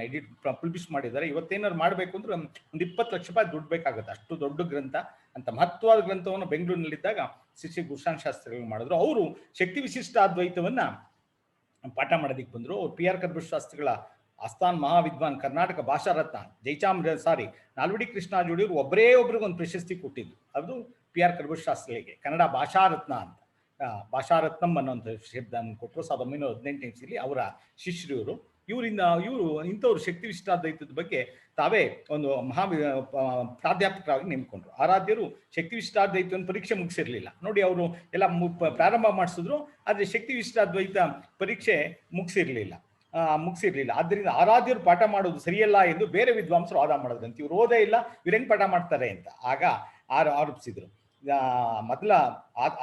ಪಬ್ಲಿಷ್ ಮಾಡಿದ್ದಾರೆ. ಇವತ್ತೇನಾದ್ರು ಮಾಡಬೇಕು ಅಂದ್ರೆ ಒಂದು 20 ಲಕ್ಷ ರೂಪಾಯಿ ದುಡ್ಡು ಬೇಕಾಗುತ್ತೆ, ಅಷ್ಟು ದೊಡ್ಡ ಗ್ರಂಥ. ಅಂತ ಮಹತ್ವದ ಗ್ರಂಥವನ್ನು ಬೆಂಗಳೂರಿನಲ್ಲಿದ್ದಾಗ ಶ್ರೀ ಗುರುಶಾನ್ ಶಾಸ್ತ್ರಿಗಳು ಮಾಡಿದ್ರು. ಅವರು ಶಕ್ತಿ ವಿಶಿಷ್ಟ ಅದ್ವೈತವನ್ನ ಪಾಠ ಮಾಡೋದಿಕ್ಕೆ ಬಂದರು. ಅವ್ರು PR ಕರ್ಬುಶಾಸ್ತ್ರಿಗಳ ಆಸ್ಥಾನ್ ಮಹಾವಿದ್ವಾನ್, ಕರ್ನಾಟಕ ಭಾಷಾ ರತ್ನ ನಾಲ್ವಡಿ ಕೃಷ್ಣಾಜೋಡಿಯವರು ಒಬ್ಬರೇ ಒಬ್ರಿಗೊಂದು ಪ್ರಶಸ್ತಿ ಕೊಟ್ಟಿದ್ದು. ಅದು PR ಕರ್ಬುಶಾಸ್ತ್ರಿಗಳಿಗೆ ಕನ್ನಡ ಭಾಷಾ ರತ್ನ ಅಂತ, ಭಾಷಾರತ್ನಂ ಅನ್ನೋಂಥ ಶಬ್ದ ಕೊಟ್ಟರು 1918ನೇ ಇಸ್ವಿಯಲ್ಲಿ. ಅವರ ಶಿಷ್ಯರು ಇವರು ಇಂಥವ್ರು ಶಕ್ತಿ ವಿಶಿಷ್ಟಾದ್ವೈತದ ಬಗ್ಗೆ ತಾವೇ ಒಂದು ಪ್ರಾಧ್ಯಾಪಕರಾಗಿ ನೇಮಿಕೊಂಡ್ರು. ಆರಾಧ್ಯರು ಶಕ್ತಿ ವಿಶಿಷ್ಟಾದ್ವೈತವನ್ನು ಪರೀಕ್ಷೆ ಮುಗಿಸಿರ್ಲಿಲ್ಲ ನೋಡಿ. ಅವರು ಎಲ್ಲ ಪ್ರಾರಂಭ ಮಾಡಿಸಿದ್ರು, ಆದರೆ ಶಕ್ತಿ ವಿಶಿಷ್ಟಾದ್ವೈತ ಪರೀಕ್ಷೆ ಮುಗಿಸಿರ್ಲಿಲ್ಲ. ಆದ್ದರಿಂದ ಆರಾಧ್ಯರು ಪಾಠ ಮಾಡೋದು ಸರಿಯಲ್ಲ ಎಂದು ಬೇರೆ ವಿದ್ವಾಂಸರು ವಾದ ಮಾಡೋದಂತ. ಇವ್ರು ಓದೇ ಇಲ್ಲ, ಇವ್ರು ಹೆಂಗ್ ಪಾಠ ಮಾಡ್ತಾರೆ ಅಂತ ಆಗ ಆರೋಪಿಸಿದ್ರು. ಮೊದಲ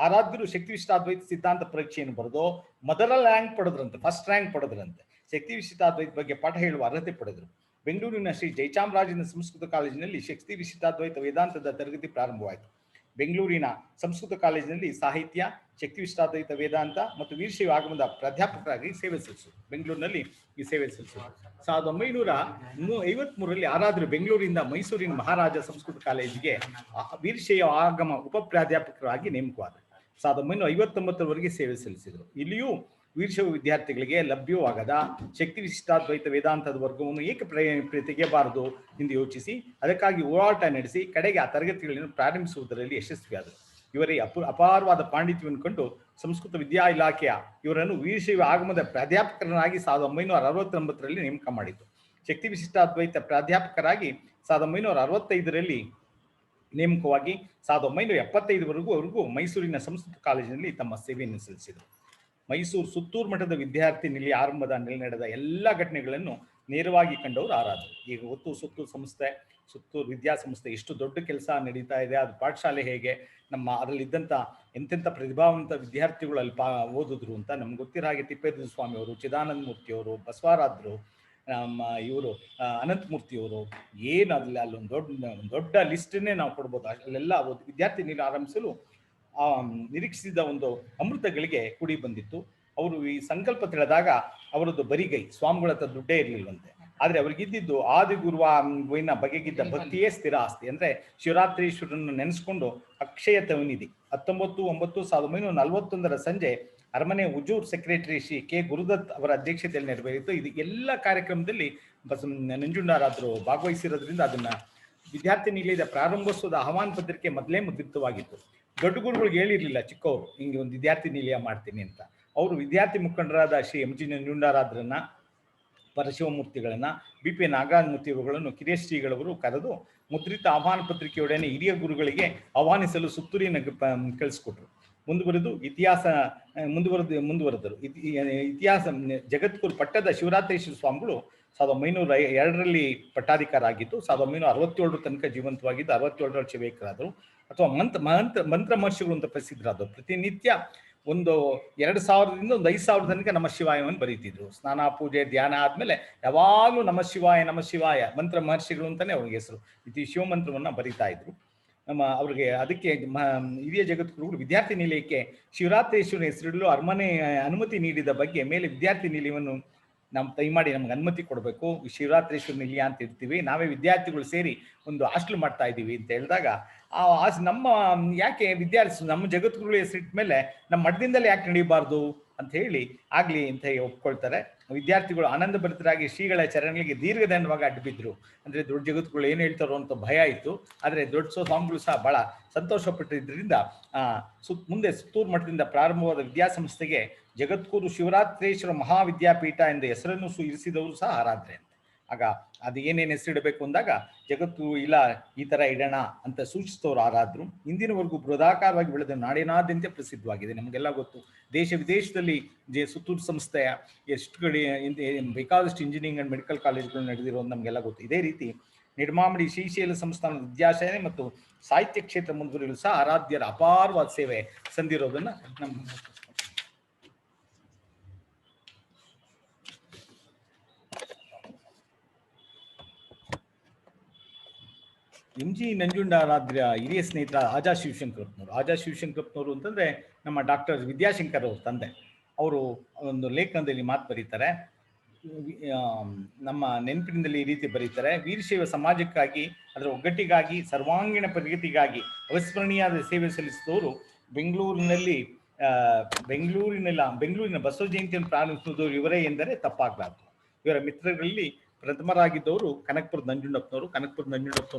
ಆರಾಧ್ಯರು ಶಕ್ತಿ ವಿಶಿಷ್ಟಾದ್ವೈತ ಸಿದ್ಧಾಂತ ಪರೀಕ್ಷೆಯನ್ನು ಬರೆದು ಮೊದಲ ರ್ಯಾಂಕ್ ಪಡೆದ್ರಂತೆ, ಫಸ್ಟ್ ರ್ಯಾಂಕ್ ಪಡೆದ್ರಂತೆ. ಶಕ್ತಿ ವಿಶಿಷ್ಟಾದ್ವೈತ ಬಗ್ಗೆ ಪಾಠ ಹೇಳುವ ಅರ್ಹತೆ ಪಡೆದರು. ಬೆಂಗಳೂರಿನ ಶ್ರೀ ಜಯಚಾಮರಾಜೇಂದ್ರ ಸಂಸ್ಕೃತ ಕಾಲೇಜಿನಲ್ಲಿ ಶಕ್ತಿ ವಿಶಿಷ್ಟಾದ್ವೈತ ವೇದಾಂತದ ತರಗತಿ ಪ್ರಾರಂಭವಾಯಿತು. ಬೆಂಗಳೂರಿನ ಸಂಸ್ಕೃತ ಕಾಲೇಜಿನಲ್ಲಿ ಸಾಹಿತ್ಯ, ಶಕ್ತಿ ವಿಶಿಷ್ಟಾದ್ವೈತ ವೇದಾಂತ ಮತ್ತು ವೀರಶೈವ ಆಗಮದ ಪ್ರಾಧ್ಯಾಪಕರಾಗಿ ಸೇವೆ ಸಲ್ಲಿಸಿದರು. ಬೆಂಗಳೂರಿನಲ್ಲಿ ಈ ಸೇವೆ ಸಲ್ಲಿಸಿದರು. 1953ರಲ್ಲಿ ಆರಾಧ್ಯರು ಬೆಂಗಳೂರಿನಿಂದ ಮೈಸೂರಿನ ಮಹಾರಾಜ ಸಂಸ್ಕೃತ ಕಾಲೇಜಿಗೆ ವೀರಶೈವ ಆಗಮ ಉಪ ಪ್ರಾಧ್ಯಾಪಕರಾಗಿ ನೇಮಕವಾದರು. 1959ರವರೆಗೆ ಸೇವೆ ಸಲ್ಲಿಸಿದರು. ಇಲ್ಲಿಯೂ ವೀರಶೈವ ವಿದ್ಯಾರ್ಥಿಗಳಿಗೆ ಲಭ್ಯವಾಗದ ಶಕ್ತಿ ವಿಶಿಷ್ಟಾದ್ವೈತ ವೇದಾಂತದ ವರ್ಗವನ್ನು ಏಕೆ ತೆಗೆಯಬಾರದು ಎಂದು ಯೋಚಿಸಿ ಅದಕ್ಕಾಗಿ ಹೋರಾಟ ನಡೆಸಿ ಕಡೆಗೆ ಆ ತರಗತಿಗಳನ್ನು ಪ್ರಾರಂಭಿಸುವುದರಲ್ಲಿ ಯಶಸ್ವಿಯಾದರು. ಇವರೇ ಅಪಾರವಾದ ಪಾಂಡಿತ್ಯವನ್ನು ಕಂಡು ಸಂಸ್ಕೃತ ವಿದ್ಯಾ ಇಲಾಖೆಯ ಇವರನ್ನು ವೀರಶೈವ ಆಗಮದ ಪ್ರಾಧ್ಯಾಪಕರನ್ನಾಗಿ 1969ರಲ್ಲಿ ನೇಮಕ ಮಾಡಿತು. ಶಕ್ತಿ ವಿಶಿಷ್ಟಾದ್ವೈತ ಪ್ರಾಧ್ಯಾಪಕರಾಗಿ 1965ರಲ್ಲಿ ನೇಮಕವಾಗಿ 1975ವರೆಗೂ ಮೈಸೂರಿನ ಸಂಸ್ಕೃತ ಕಾಲೇಜಿನಲ್ಲಿ ತಮ್ಮ ಸೇವೆಯನ್ನು ಸಲ್ಲಿಸಿದರು. ಮೈಸೂರು ಸುತ್ತೂರು ಮಠದ ವಿದ್ಯಾರ್ಥಿ ನಿಲಯ ಆರಂಭದಲ್ಲಿ ನಡೆದ ಎಲ್ಲ ಘಟನೆಗಳನ್ನು ನೇರವಾಗಿ ಕಂಡವರು ಆರಾಧರು. ಈಗ ಗೊತ್ತು ಸುತ್ತೂರು ವಿದ್ಯಾಸಂಸ್ಥೆ ಎಷ್ಟು ದೊಡ್ಡ ಕೆಲಸ ನಡೀತಾ ಇದೆ, ಅದು ಪಾಠಶಾಲೆ ಹೇಗೆ, ಅದರಲ್ಲಿದ್ದಂಥ ಎಂತೆಂಥ ಪ್ರತಿಭಾವಂತ ವಿದ್ಯಾರ್ಥಿಗಳು ಅಲ್ಲಿ ಓದಿದ್ರು ಅಂತ ನಮ್ಗೆ ಗೊತ್ತಿರೋ ಹಾಗೆ ತಿಪ್ಪೇರುದ್ರ ಸ್ವಾಮಿಯವರು, ಚಿದಾನಂದ ಮೂರ್ತಿಯವರು, ಬಸವರಾಜರು, ಇವರು ಅನಂತಮೂರ್ತಿಯವರು, ಏನು ಅಲ್ಲೊಂದು ದೊಡ್ಡ ಲಿಸ್ಟನ್ನೇ ನಾವು ಕೊಡ್ಬೋದು. ಅಲ್ಲೆಲ್ಲ ವಿದ್ಯಾರ್ಥಿ ನಿಲಯ ಆರಂಭಿಸಲು ನಿರೀಕ್ಷಿಸಿದ ಒಂದು ಅಮೃತಗಳಿಗೆ ಕೂಡಿ ಬಂದಿತ್ತು. ಅವರು ಈ ಸಂಕಲ್ಪ ತಿಳಿದಾಗ ಅವರದ್ದು ಬರಿಗೈ, ಸ್ವಾಮಿಗಳ ಹತ್ರ ದುಡ್ಡೇ ಇರಲಿಲ್ಲವಂತೆ. ಆದ್ರೆ ಅವ್ರಿಗಿದ್ದಿದ್ದು ಆದಿಗುರುವಿನ ಬಗೆಗಿದ್ದ ಭಕ್ತಿಯೇ ಸ್ಥಿರ ಆಸ್ತಿ. ಅಂದ್ರೆ ಶಿವರಾತ್ರೀಶ್ವರನ್ನು ನೆನೆಸ್ಕೊಂಡು ಅಕ್ಷಯ ತವನಿಧಿ. 19/9/1941 ಸಂಜೆ ಅರಮನೆ ಹುಜೂರ್ ಸೆಕ್ರೆಟರಿ ಶ್ರೀ ಕೆ ಗುರುದತ್ ಅವರ ಅಧ್ಯಕ್ಷತೆಯಲ್ಲಿ ನೆರವೇರಿತು. ಇದು ಎಲ್ಲ ಕಾರ್ಯಕ್ರಮದಲ್ಲಿ ನಂಜುಂಡಾರಾದ್ರು ಭಾಗವಹಿಸಿರೋದ್ರಿಂದ ಅದನ್ನ ವಿದ್ಯಾರ್ಥಿ ನಿಲಯದ ಪ್ರಾರಂಭೋತ್ಸವದ ಆಹ್ವಾನ ಪತ್ರಿಕೆ ಮೊದಲೇ ಮುದ್ರಿತವಾಗಿತ್ತು. ದೊಡ್ಡ ಗುರುಗಳಿಗೆ ಹೇಳಿರ್ಲಿಲ್ಲ ಚಿಕ್ಕವರು ಹಿಂಗೆ ಒಂದು ವಿದ್ಯಾರ್ಥಿ ನಿಲಯ ಮಾಡ್ತೀನಿ ಅಂತ. ಅವರು ವಿದ್ಯಾರ್ಥಿ ಮುಖಂಡರಾದ ಶ್ರೀ MG ನಂಜುಂಡಾರಾದ್ರನ್ನ, ಪರಶಿವಮೂರ್ತಿಗಳನ್ನ, BP ನಾಗರಾಜಮೂರ್ತಿಗಳನ್ನು ಕಿರಿಯಶ್ರೀಗಳವರು ಕರೆದು ಮುದ್ರಿತ ಆಹ್ವಾನ ಪತ್ರಿಕೆಯೊಡನೆ ಹಿರಿಯ ಗುರುಗಳಿಗೆ ಆಹ್ವಾನಿಸಲು ಸುತ್ತೂರಿನ ಕಳಿಸ್ಕೊಟ್ರು. ಮುಂದುವರೆದರು. ಇತಿಹಾಸ ಜಗದ್ಗುರು ಪಟ್ಟದ ಶಿವರಾತ್ರೀಶ್ವರ ಸ್ವಾಮಿಗಳು 1902ರಲ್ಲಿ ಪಟ್ಟಾಧಿಕಾರ ಆಗಿತ್ತು. 1967 ತನಕ ಜೀವಂತವಾಗಿದ್ದು 67ರಲ್ಲಿ ಶಿವೈಕ್ಯರಾದರು ಅಥವಾ ಮಂತ್ರ ಮಹರ್ಷಿಗಳು ಅಂತ ಪ್ರಸಿದ್ಧರಾದರು. ಪ್ರತಿನಿತ್ಯ ಒಂದು 2000ರಿಂದ ಒಂದು 5000 ತನಕ ನಮ ಶಿವಾಯವನ್ನು ಬರೀತಿದ್ರು. ಸ್ನಾನ, ಪೂಜೆ, ಧ್ಯಾನ ಆದ್ಮೇಲೆ ಯಾವಾಗಲೂ ನಮ ಶಿವಾಯ ಮಂತ್ರ ಮಹರ್ಷಿಗಳು ಅಂತಾನೆ ಅವ್ರಿಗೆ ಹೆಸರು. ಇದು ಶಿವಮಂತ್ರವನ್ನ ಬರೀತಾ ಇದ್ರು. ಅವ್ರಿಗೆ ಅದಕ್ಕೆ ಹಿರಿಯ ಜಗದ್ಗುರುಗಳು ವಿದ್ಯಾರ್ಥಿ ನಿಲಯಕ್ಕೆ ಶಿವರಾತ್ರೀಶ್ವರನ ಹೆಸರಿಡಲು ಅರಮನೆ ಅನುಮತಿ ನೀಡಿದ ಬಗ್ಗೆ ಮೇಲೆ ವಿದ್ಯಾರ್ಥಿ ನಿಲಯವನ್ನು ದಯಮಾಡಿ ನಮ್ಗೆ ಅನುಮತಿ ಕೊಡಬೇಕು, ಶಿವರಾತ್ರೀಶ್ವರ ನಿಲಯ ಅಂತ ಇರ್ತೀವಿ, ನಾವೇ ವಿದ್ಯಾರ್ಥಿಗಳು ಸೇರಿ ಒಂದು ಹಾಸ್ಟೆಲ್ ಮಾಡ್ತಾ ಇದ್ದೀವಿ ಅಂತ ಹೇಳಿದಾಗ ನಮ್ಮ ಯಾಕೆ ವಿದ್ಯಾರ್ಥಿ ನಮ್ಮ ಜಗದ್ಗುರುಗಳ ಹೆಸರಿಟ್ಟ ಮೇಲೆ ನಮ್ಮ ಮಠದಿಂದಲೇ ಯಾಕೆ ನಡೀಬಾರ್ದು ಅಂತ ಹೇಳಿ ಆಗ್ಲಿ ಅಂತ ಒಪ್ಕೊಳ್ತಾರೆ. ವಿದ್ಯಾರ್ಥಿಗಳು ಆನಂದ ಭರಿತರಾಗಿ ಶ್ರೀಗಳ ಚರಣಗಳಿಗೆ ದೀರ್ಘದಂಡವಾಗಿ ಅಡ್ಡಬಿದ್ರು. ಅಂದ್ರೆ ದೊಡ್ಡ ಜಗದ್ಗುರುಗಳು ಏನು ಹೇಳ್ತಾರೋ ಅಂತ ಭಯ ಇತ್ತು. ಆದ್ರೆ ದೊಡ್ಡ ಸ್ವಾಮಿಗಳು ಸಹ ಬಹಳ ಸಂತೋಷ ಪಟ್ಟಿದ್ದರಿಂದ ಮುಂದೆ ಸುತ್ತೂರು ಮಠದಿಂದ ಪ್ರಾರಂಭವಾದ ವಿದ್ಯಾಸಂಸ್ಥೆಗೆ ಜಗದ್ಗುರು ಶಿವರಾತ್ರೀಶ್ವರ ಮಹಾವಿದ್ಯಾಪೀಠ ಎಂದ ಹೆಸರನ್ನು ಇರಿಸಿದವರು ಸಹ ಆರಾಧ್ರೆ ಅಂತ. ಆಗ ಅದು ಏನೇನು ಹೆಸರಿಡಬೇಕು ಅಂದಾಗ ಜಗತ್ತು ಇಲ್ಲ ಈ ಥರ ಇಡೋಣ ಅಂತ ಸೂಚಿಸಿದವರು ಯಾರಾದ್ರು. ಇಂದಿನವರೆಗೂ ಬೃಹದಾಕಾರವಾಗಿ ಬೆಳೆದ ನಾಡಿನಾದ್ಯಂತ ಪ್ರಸಿದ್ಧವಾಗಿದೆ. ನಮಗೆಲ್ಲ ಗೊತ್ತು, ದೇಶ ವಿದೇಶದಲ್ಲಿ ಸುತ್ತೂರು ಸಂಸ್ಥೆಯ ಎಷ್ಟು ಕಡೆ ಬೇಕಾದಷ್ಟು ಇಂಜಿನಿಯರಿಂಗ್ ಆ್ಯಂಡ್ ಮೆಡಿಕಲ್ ಕಾಲೇಜುಗಳು ನಡೆದಿರೋದು ನಮಗೆಲ್ಲ ಗೊತ್ತು. ಇದೇ ರೀತಿ ನಿರ್ಮಾಮಡಿ ಶ್ರೀಶೈಲ ಸಂಸ್ಥಾನದ ವಿದ್ಯಾಶಾಲೆ ಮತ್ತು ಸಾಹಿತ್ಯ ಕ್ಷೇತ್ರ ಮುಂದುವರಿಯಲು ಸಹ ಆರಾಧ್ಯರ ಅಪಾರವಾದ ಸೇವೆ ಸಂದಿರೋದನ್ನ ನಮ್ಮ ಎಂ.ಜಿ. ನಂಜುಂಡಾರಾಧ್ಯ ಹಿರಿಯ ಸ್ನೇಹಿತರ ಆಜಾ ಶಿವಶಂಕರಪ್ಪನವರು ಅಂತಂದ್ರೆ ನಮ್ಮ ಡಾಕ್ಟರ್ ವಿದ್ಯಾಶಂಕರ್ ಅವ್ರ ತಂದೆ. ಅವರು ಒಂದು ಲೇಖನದಲ್ಲಿ ಮಾತು ಬರೀತಾರೆ, ನಮ್ಮ ನೆನಪಿನಲ್ಲಿ ಈ ರೀತಿ ಬರೀತಾರೆ: ವೀರಶೈವ ಸಮಾಜಕ್ಕಾಗಿ, ಅದರ ಒಗ್ಗಟ್ಟಿಗಾಗಿ, ಸರ್ವಾಂಗೀಣ ಪ್ರಗತಿಗಾಗಿ ಅವಿಸ್ಮರಣೀಯವಾದ ಸೇವೆ ಸಲ್ಲಿಸಿದವರು ಬೆಂಗಳೂರಿನ ಬಸವ ಜಯಂತಿಯನ್ನು ಪ್ರಾರಂಭಿಸಿದವರು ಇವರೇ ಎಂದರೆ ತಪ್ಪಾಗಲಾರದು. ಇವರ ಮಿತ್ರರಲ್ಲಿ ಪ್ರಥಮರಾಗಿದ್ದವರು ಕನಕಪುರದ ನಂಜುಂಡಪ್ಪನವರು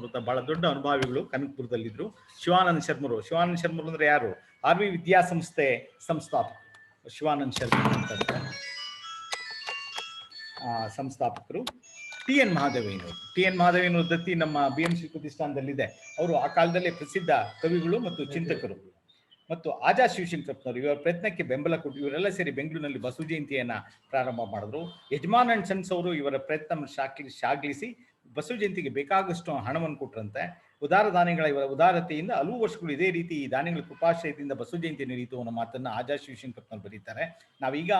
ಅಂತ ಬಹಳ ದೊಡ್ಡ ಅನುಭಾವಿಗಳು ಕನಕಪುರದಲ್ಲಿದ್ದರು. ಶಿವಾನಂದ ಶರ್ಮರು ಅಂದ್ರೆ ಯಾರು? RV ವಿದ್ಯಾಸಂಸ್ಥೆ ಸಂಸ್ಥಾಪಕರು ಶಿವಾನಂದ ಶರ್ಮರು ಅಂತ ಸಂಸ್ಥಾಪಕರು. ಟಿ.ಎನ್. ಮಹಾದೇವಯ್ಯನವರು ದತ್ತಿ ನಮ್ಮ BMC ಪ್ರತಿಷ್ಠಾನದಲ್ಲಿದೆ. ಅವರು ಆ ಕಾಲದಲ್ಲೇ ಪ್ರಸಿದ್ಧ ಕವಿಗಳು ಮತ್ತು ಚಿಂತಕರು. ಮತ್ತು ಆಜಾ ಶಿವಶಂಕರಪ್ಪನವರು ಇವರ ಪ್ರಯತ್ನಕ್ಕೆ ಬೆಂಬಲ ಕೊಟ್ಟು ಇವರೆಲ್ಲ ಸೇರಿ ಬೆಂಗಳೂರಿನಲ್ಲಿ ಬಸವ ಜಯಂತಿಯನ್ನ ಪ್ರಾರಂಭ ಮಾಡಿದ್ರು. ಯಜಮಾನ್ ಅಂಡ್ ಸನ್ಸ್ ಅವರು ಇವರ ಪ್ರಯತ್ನ ಶ್ಲಾಘಿಸಿ ಬಸವ ಜಯಂತಿಗೆ ಬೇಕಾದಷ್ಟು ಹಣವನ್ನು ಕೊಟ್ಟರಂತೆ. ಉದಾರ ದಾನಿಗಳ ಇವರ ಉದಾರತೆಯಿಂದ ಹಲವು ವರ್ಷಗಳು ಇದೇ ರೀತಿ ಈ ದಾನಿಗಳ ಕೃಪಾಶ್ರಯದಿಂದ ಬಸವ ಜಯಂತಿ ನಡೆಯಿತು ಅನ್ನೋ ಮಾತನ್ನ ಆಜಾ ಶಿವಶಂಕರಪ್ಪನವರು ಬರೀತಾರೆ. ನಾವೀಗ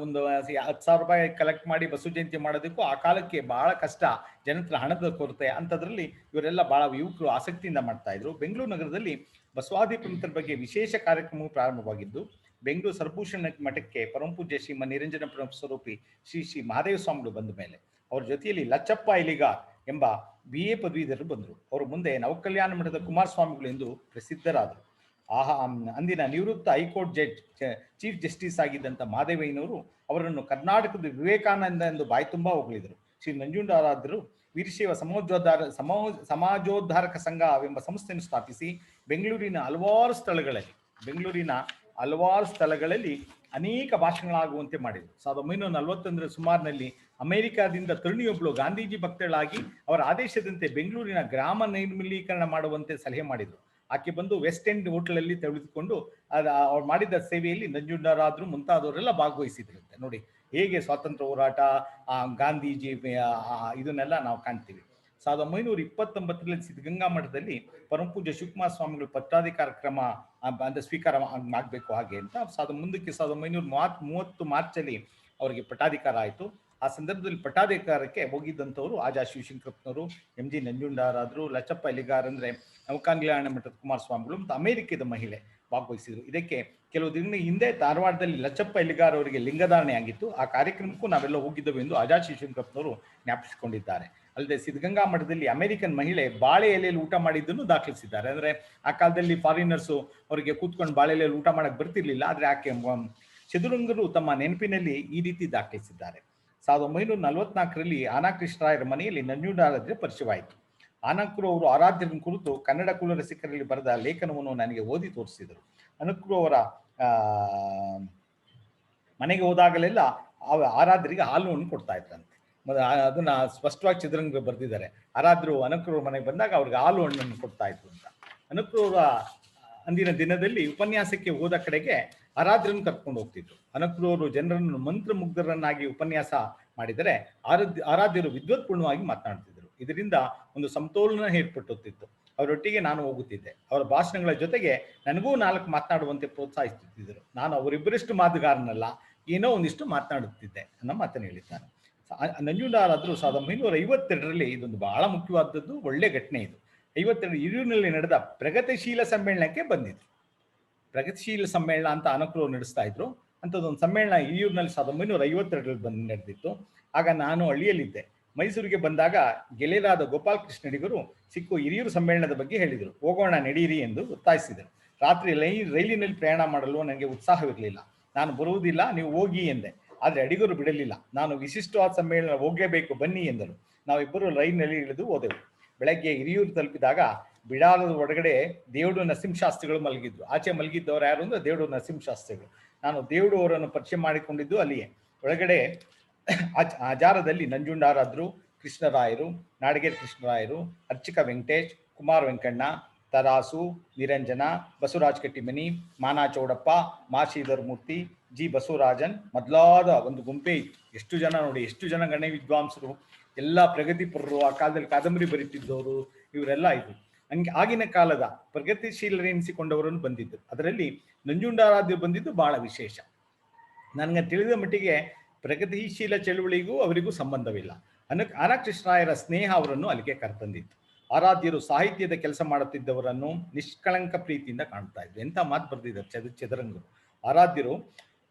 ಒಂದು 10,000 ರೂಪಾಯಿ ಕಲೆಕ್ಟ್ ಮಾಡಿ ಬಸವ ಜಯಂತಿ ಮಾಡೋದಕ್ಕೂ ಆ ಕಾಲಕ್ಕೆ ಬಹಳ ಕಷ್ಟ, ಜನತ್ರ ಹಣದ ಕೊರತೆ. ಅಂಥದ್ರಲ್ಲಿ ಇವರೆಲ್ಲ ಬಹಳ ಯುವಕರು ಆಸಕ್ತಿಯಿಂದ ಮಾಡ್ತಾ ಇದ್ರು. ಬೆಂಗಳೂರು ನಗರದಲ್ಲಿ ಬಸವಾದಿ ಪ್ರಮುಖರ ಬಗ್ಗೆ ವಿಶೇಷ ಕಾರ್ಯಕ್ರಮವು ಪ್ರಾರಂಭವಾಗಿದ್ದು, ಬೆಂಗಳೂರು ಸರ್ಭೂಷಣ ಮಠಕ್ಕೆ ಪರಮಪೂಜ್ಯ ಶ್ರೀ ನಿರಂಜನ ಸ್ವರೂಪಿ ಶ್ರೀ ಮಹಾದೇವ ಸ್ವಾಮಿಗಳು ಬಂದ ಮೇಲೆ ಅವ್ರ ಜೊತೆಯಲ್ಲಿ ಲಚ್ಚಪ್ಪ ಎಲಿಗಾರ್ ಎಂಬ BA ಪದವೀಧರರು ಬಂದರು. ಅವರು ಮುಂದೆ ನವಕಲ್ಯಾಣ ಮಠದ ಕುಮಾರಸ್ವಾಮಿಗಳು ಎಂದು ಪ್ರಸಿದ್ಧರಾದರು. ಅಂದಿನ ನಿವೃತ್ತ ಹೈಕೋರ್ಟ್ ಜಡ್ಜ್, ಚೀಫ್ ಜಸ್ಟಿಸ್ ಆಗಿದ್ದಂಥ ಮಹಾದೇವಯ್ಯನವರು ಅವರನ್ನು ಕರ್ನಾಟಕದ ವಿವೇಕಾನಂದ ಎಂದು ಬಾಯಿ ತುಂಬಾ ಹೊಗಳಿದರು. ಶ್ರೀ ನಂಜುಂಡಾರಾಧ್ಯರು ವೀರಶೈವ ಸಮಾಜೋದ್ಧಾರಕ ಸಂಘ ಎಂಬ ಸಂಸ್ಥೆಯನ್ನು ಸ್ಥಾಪಿಸಿ ಬೆಂಗಳೂರಿನ ಹಲವಾರು ಸ್ಥಳಗಳಲ್ಲಿ ಅನೇಕ ಭಾಷಣಗಳಾಗುವಂತೆ ಮಾಡಿದರು. 1941 ಸುಮಾರಿನಲ್ಲಿ ಅಮೆರಿಕಾದಿಂದ ತರುಣಿಯೊಬ್ಬಳು ಗಾಂಧೀಜಿ ಭಕ್ತಳಾಗಿ ಅವರ ಆದೇಶದಂತೆ ಬೆಂಗಳೂರಿನ ಗ್ರಾಮ ನೈರ್ಮಲೀಕರಣ ಮಾಡುವಂತೆ ಸಲಹೆ ಮಾಡಿದರು. ಆಕೆ ಬಂದು ವೆಸ್ಟ್ ಎಂಡ್ ಹೋಟೆಲಲ್ಲಿ ತೆಗೆದುಕೊಂಡು ಅವ್ರು ಮಾಡಿದ ಸೇವೆಯಲ್ಲಿ ನಂಜುಂಡಾರಾದ್ರು ಮುಂತಾದವರೆಲ್ಲ ಭಾಗವಹಿಸಿದ್ರಂತೆ. ನೋಡಿ ಹೇಗೆ ಸ್ವಾತಂತ್ರ್ಯ ಹೋರಾಟ, ಗಾಂಧೀಜಿ ಇದನ್ನೆಲ್ಲ ನಾವು ಕಾಣ್ತೀವಿ. 1929 ಸಿದ್ಧಗಂಗಾ ಮಠದಲ್ಲಿ ಪರಮಪೂಜ್ಯ ಶಿವಕುಮಾರ ಸ್ವಾಮಿಗಳು ಪಟ್ಟಾಧಿಕಾರ ಕ್ರಮ ಅಂತ ಸ್ವೀಕಾರ ಆಗಬೇಕು ಹಾಗೆ ಅಂತ ಮುಂದಕ್ಕೆ 1930 ಮಾರ್ಚಲ್ಲಿ ಅವರಿಗೆ ಪಟ್ಟಾಧಿಕಾರ ಆಯಿತು. ಆ ಸಂದರ್ಭದಲ್ಲಿ ಪಟ್ಟಾಧಿಕಾರಕ್ಕೆ ಹೋಗಿದ್ದಂಥವರು ಆಜಾ ಶಿವಶಂಕರಪ್ಪನವರು, ಎಂ.ಜಿ. ನಂಜುಂಡಾರಾದ್ರು, ಲಚ್ಚಪ್ಪ ಎಲಿಗಾರ್ ಅಂದ್ರೆ ನವಕಲ್ಯಾಣ ಮಠದ ಕುಮಾರಸ್ವಾಮಿಗಳು ಮತ್ತು ಅಮೆರಿಕದ ಮಹಿಳೆ ಭಾಗವಹಿಸಿದರು. ಇದಕ್ಕೆ ಕೆಲವು ದಿನ ಹಿಂದೆ ಧಾರವಾಡದಲ್ಲಿ ಲಚ್ಚಪ್ಪ ಎಲಿಗಾರ್ ಅವರಿಗೆ ಲಿಂಗಧಾರಣೆ ಆಗಿತ್ತು. ಆ ಕಾರ್ಯಕ್ರಮಕ್ಕೂ ನಾವೆಲ್ಲ ಹೋಗಿದ್ದೆವು ಎಂದು ಆಜಾ ಶಿವಶಂಕರಪ್ಪನವರು ಜ್ಞಾಪಿಸಿಕೊಂಡಿದ್ದಾರೆ. ಅಲ್ಲದೆ ಸಿದ್ಧಗಂಗಾ ಮಠದಲ್ಲಿ ಅಮೆರಿಕನ್ ಮಹಿಳೆ ಬಾಳೆ ಎಲೆಯಲ್ಲಿ ಊಟ ಮಾಡಿದ್ದನ್ನು ದಾಖಲಿಸಿದ್ದಾರೆ. ಅಂದ್ರೆ ಆ ಕಾಲದಲ್ಲಿ ಫಾರಿನರ್ಸು ಅವರಿಗೆ ಕೂತ್ಕೊಂಡು ಬಾಳೆ ಎಲೆಯಲ್ಲಿ ಊಟ ಮಾಡಕ್ ಬರ್ತಿರ್ಲಿಲ್ಲ. ಆದ್ರೆ ಆಕೆ ಚದುರಂಗರು ತಮ್ಮ ನೆನಪಿನಲ್ಲಿ ಈ ರೀತಿ ದಾಖಲಿಸಿದ್ದಾರೆ. 1944ರಲ್ಲಿ ಆನಕೃಷ್ಣರಾಯರ ಮನೆಯಲ್ಲಿ ನಂಜುಂಡಾರಾಧ್ಯ ಪರಿಚಯವಾಯಿತು. ಆನಕರು ಅವರು ಆರಾಧ್ಯರನ್ನು ಕುರಿತು ಕನ್ನಡ ಕುಲ ರಸಿಕರಲ್ಲಿ ಬರೆದ ಲೇಖನವನ್ನು ನನಗೆ ಓದಿ ತೋರಿಸಿದರು. ಅನಕರು ಅವರ ಮನೆಗೆ ಹೋದಾಗಲೆಲ್ಲ ಆರಾಧ್ಯರಿಗೆ ಹಾಲುವನ್ನು ಕೊಡ್ತಾ ಇದ್ರಂತೆ. ಅದನ್ನ ಸ್ಪಷ್ಟವಾಗಿ ಚದುರಂಗ ಬರೆದಿದ್ದಾರೆ. ಆರಾಧ್ಯರು ಅನಕರು ಮನೆಗೆ ಬಂದಾಗ ಅವ್ರಿಗೆ ಹಾಲು ಹಣ್ಣನ್ನು ಕೊಡ್ತಾ ಇದ್ರು ಅಂತ. ಅನಕರು ಅವರ ಅಂದಿನ ದಿನದಲ್ಲಿ ಉಪನ್ಯಾಸಕ್ಕೆ ಹೋದ ಕಡೆಗೆ ಆರಾಧ್ಯರನ್ನು ಕರ್ಕೊಂಡು ಹೋಗ್ತಿದ್ರು. ಅನಕರು ಅವರು ಜನರನ್ನು ಮಂತ್ರಮುಗ್ಧರನ್ನಾಗಿ ಉಪನ್ಯಾಸ ಮಾಡಿದರೆ ಆರಾಧ್ಯರು ವಿದ್ವತ್ಪೂರ್ಣವಾಗಿ ಮಾತನಾಡ್ತಿದ್ರು. ಇದರಿಂದ ಒಂದು ಸಮತೋಲನ ಏರ್ಪಟ್ಟುತ್ತಿತ್ತು. ಅವರೊಟ್ಟಿಗೆ ನಾನು ಹೋಗುತ್ತಿದ್ದೆ. ಅವರ ಭಾಷಣಗಳ ಜೊತೆಗೆ ನನಗೂ 4 ಮಾತನಾಡುವಂತೆ ಪ್ರೋತ್ಸಾಹಿಸುತ್ತಿದ್ದರು. ನಾನು ಅವರಿಬ್ಬರಷ್ಟು ಮಾತುಗಾರನಲ್ಲ, ಏನೋ ಒಂದಿಷ್ಟು ಮಾತನಾಡುತ್ತಿದ್ದೆ ಅನ್ನೋ ಮಾತನ್ನು ಹೇಳಿದ್ದಾನೆ. ನಂಜುಂಡಾರಾದ್ರು 1952ರಲ್ಲಿ ಇದೊಂದು ಬಹಳ ಮುಖ್ಯವಾದದ್ದು, ಒಳ್ಳೆ ಘಟನೆ ಇದು. 52 ಹಿರಿಯೂರಿನಲ್ಲಿ ನಡೆದ ಪ್ರಗತಿಶೀಲ ಸಮ್ಮೇಳನಕ್ಕೆ ಬಂದಿದ್ರು. ಪ್ರಗತಿಶೀಲ ಸಮ್ಮೇಳನ ಅಂತ ಅನಕರು ನಡೆಸ್ತಾ ಇದ್ರು. ಅಂಥದ್ದೊಂದು ಸಮ್ಮೇಳನ ಹಿರಿಯೂರಿನಲ್ಲಿ 1952ರಲ್ಲಿ ನಡೆದಿತ್ತು. ಆಗ ನಾನು ಹಳ್ಳಿಯಲ್ಲಿದ್ದೆ. ಮೈಸೂರಿಗೆ ಬಂದಾಗ ಗೆಳೆಯರಾದ ಗೋಪಾಲ್ ಕೃಷ್ಣ ಅಡಿಗರು ಸಿಕ್ಕು ಹಿರಿಯೂರು ಸಮ್ಮೇಳನದ ಬಗ್ಗೆ ಹೇಳಿದರು. ಹೋಗೋಣ ನಡೀರಿ ಎಂದು ಒತ್ತಾಯಿಸಿದರು. ರಾತ್ರಿ ರೈಲಿನಲ್ಲಿ ಪ್ರಯಾಣ ಮಾಡಲು ನನಗೆ ಉತ್ಸಾಹವಿರಲಿಲ್ಲ. ನಾನು ಬರುವುದಿಲ್ಲ, ನೀವು ಹೋಗಿ ಎಂದೆ. ಆದರೆ ಅಡಿಗರು ಬಿಡಲಿಲ್ಲ. ನಾನು ವಿಶಿಷ್ಟವಾದ ಸಮ್ಮೇಳನ ಹೋಗಲೇಬೇಕು, ಬನ್ನಿ ಎಂದರು. ನಾವಿಬ್ಬರು ರೈಲಿನಲ್ಲಿ ಇಳಿದು ಹೋದೆವು. ಬೆಳಗ್ಗೆ ಹಿರಿಯೂರು ತಲುಪಿದಾಗ ಬಿಡಾಲದ ಒಳಗಡೆ ದೇವಡು ನರಸಿಂಹಶಾಸ್ತ್ರಿಗಳು ಮಲಗಿದ್ರು. ಆಚೆ ಮಲಗಿದ್ದವರು ಯಾರು ಅಂದ್ರೆ ದೇವಡು ನರಸಿಂಹಶಾಸ್ತ್ರಿಗಳು. ನಾನು ದೇವಡು ಅವರನ್ನು ಪರಿಚಯ ಮಾಡಿಕೊಂಡಿದ್ದು ಅಲ್ಲಿಯೇ. ಒಳಗಡೆ ಆಚಾರದಲ್ಲಿ ನಂಜುಂಡಾರಾದ್ರು, ಕೃಷ್ಣರಾಯರು, ನಾಡಗೇರಿ ಕೃಷ್ಣರಾಯರು, ಅರ್ಚಕ ವೆಂಕಟೇಶ್, ಕುಮಾರ್ ವೆಂಕಣ್ಣ, ತರಾಸು, ನಿರಂಜನ, ಬಸವರಾಜ್ ಕಟ್ಟಿಮನಿ, ಮಾನಾ ಚೌಡಪ್ಪ, ಮಾ ಶ್ರೀಧರ್ ಮೂರ್ತಿ, ಜಿ ಬಸವರಾಜನ್ ಮೊದಲಾದ ಒಂದು ಗುಂಪೇ ಇತ್ತು. ಎಷ್ಟು ಜನ ನೋಡಿ, ಎಷ್ಟು ಜನ ಗಣ್ಯ ವಿದ್ವಾಂಸರು, ಎಲ್ಲ ಪ್ರಗತಿಪರರು, ಆ ಕಾಲದಲ್ಲಿ ಕಾದಂಬರಿ ಬರೀತಿದ್ದವರು, ಇವರೆಲ್ಲ ಇದ್ರು. ಹಂಗೆ ಆಗಿನ ಕಾಲದ ಪ್ರಗತಿಶೀಲರೆನಿಸಿಕೊಂಡವರನ್ನು ಬಂದಿದ್ದರು. ಅದರಲ್ಲಿ ನಂಜುಂಡಾರಾಧ್ಯ ಬಂದಿದ್ದು ಬಹಳ ವಿಶೇಷ. ನನಗೆ ತಿಳಿದ ಮಟ್ಟಿಗೆ ಪ್ರಗತಿಶೀಲ ಚಳುವಳಿಗೂ ಅವರಿಗೂ ಸಂಬಂಧವಿಲ್ಲ. ಕೃಷ್ಣರಾಯರ ಸ್ನೇಹ ಅವರನ್ನು ಅಲ್ಲಿಗೆ ಕರೆತಂದಿತ್ತು. ಆರಾಧ್ಯರು ಸಾಹಿತ್ಯದ ಕೆಲಸ ಮಾಡುತ್ತಿದ್ದವರನ್ನು ನಿಷ್ಕಳಂಕ ಪ್ರೀತಿಯಿಂದ ಕಾಣ್ತಾ ಇದ್ರು. ಎಂಥ ಮಾತು ಬರೆದಿದ್ದಾರೆ ಚದುರಂಗರು. ಆರಾಧ್ಯರು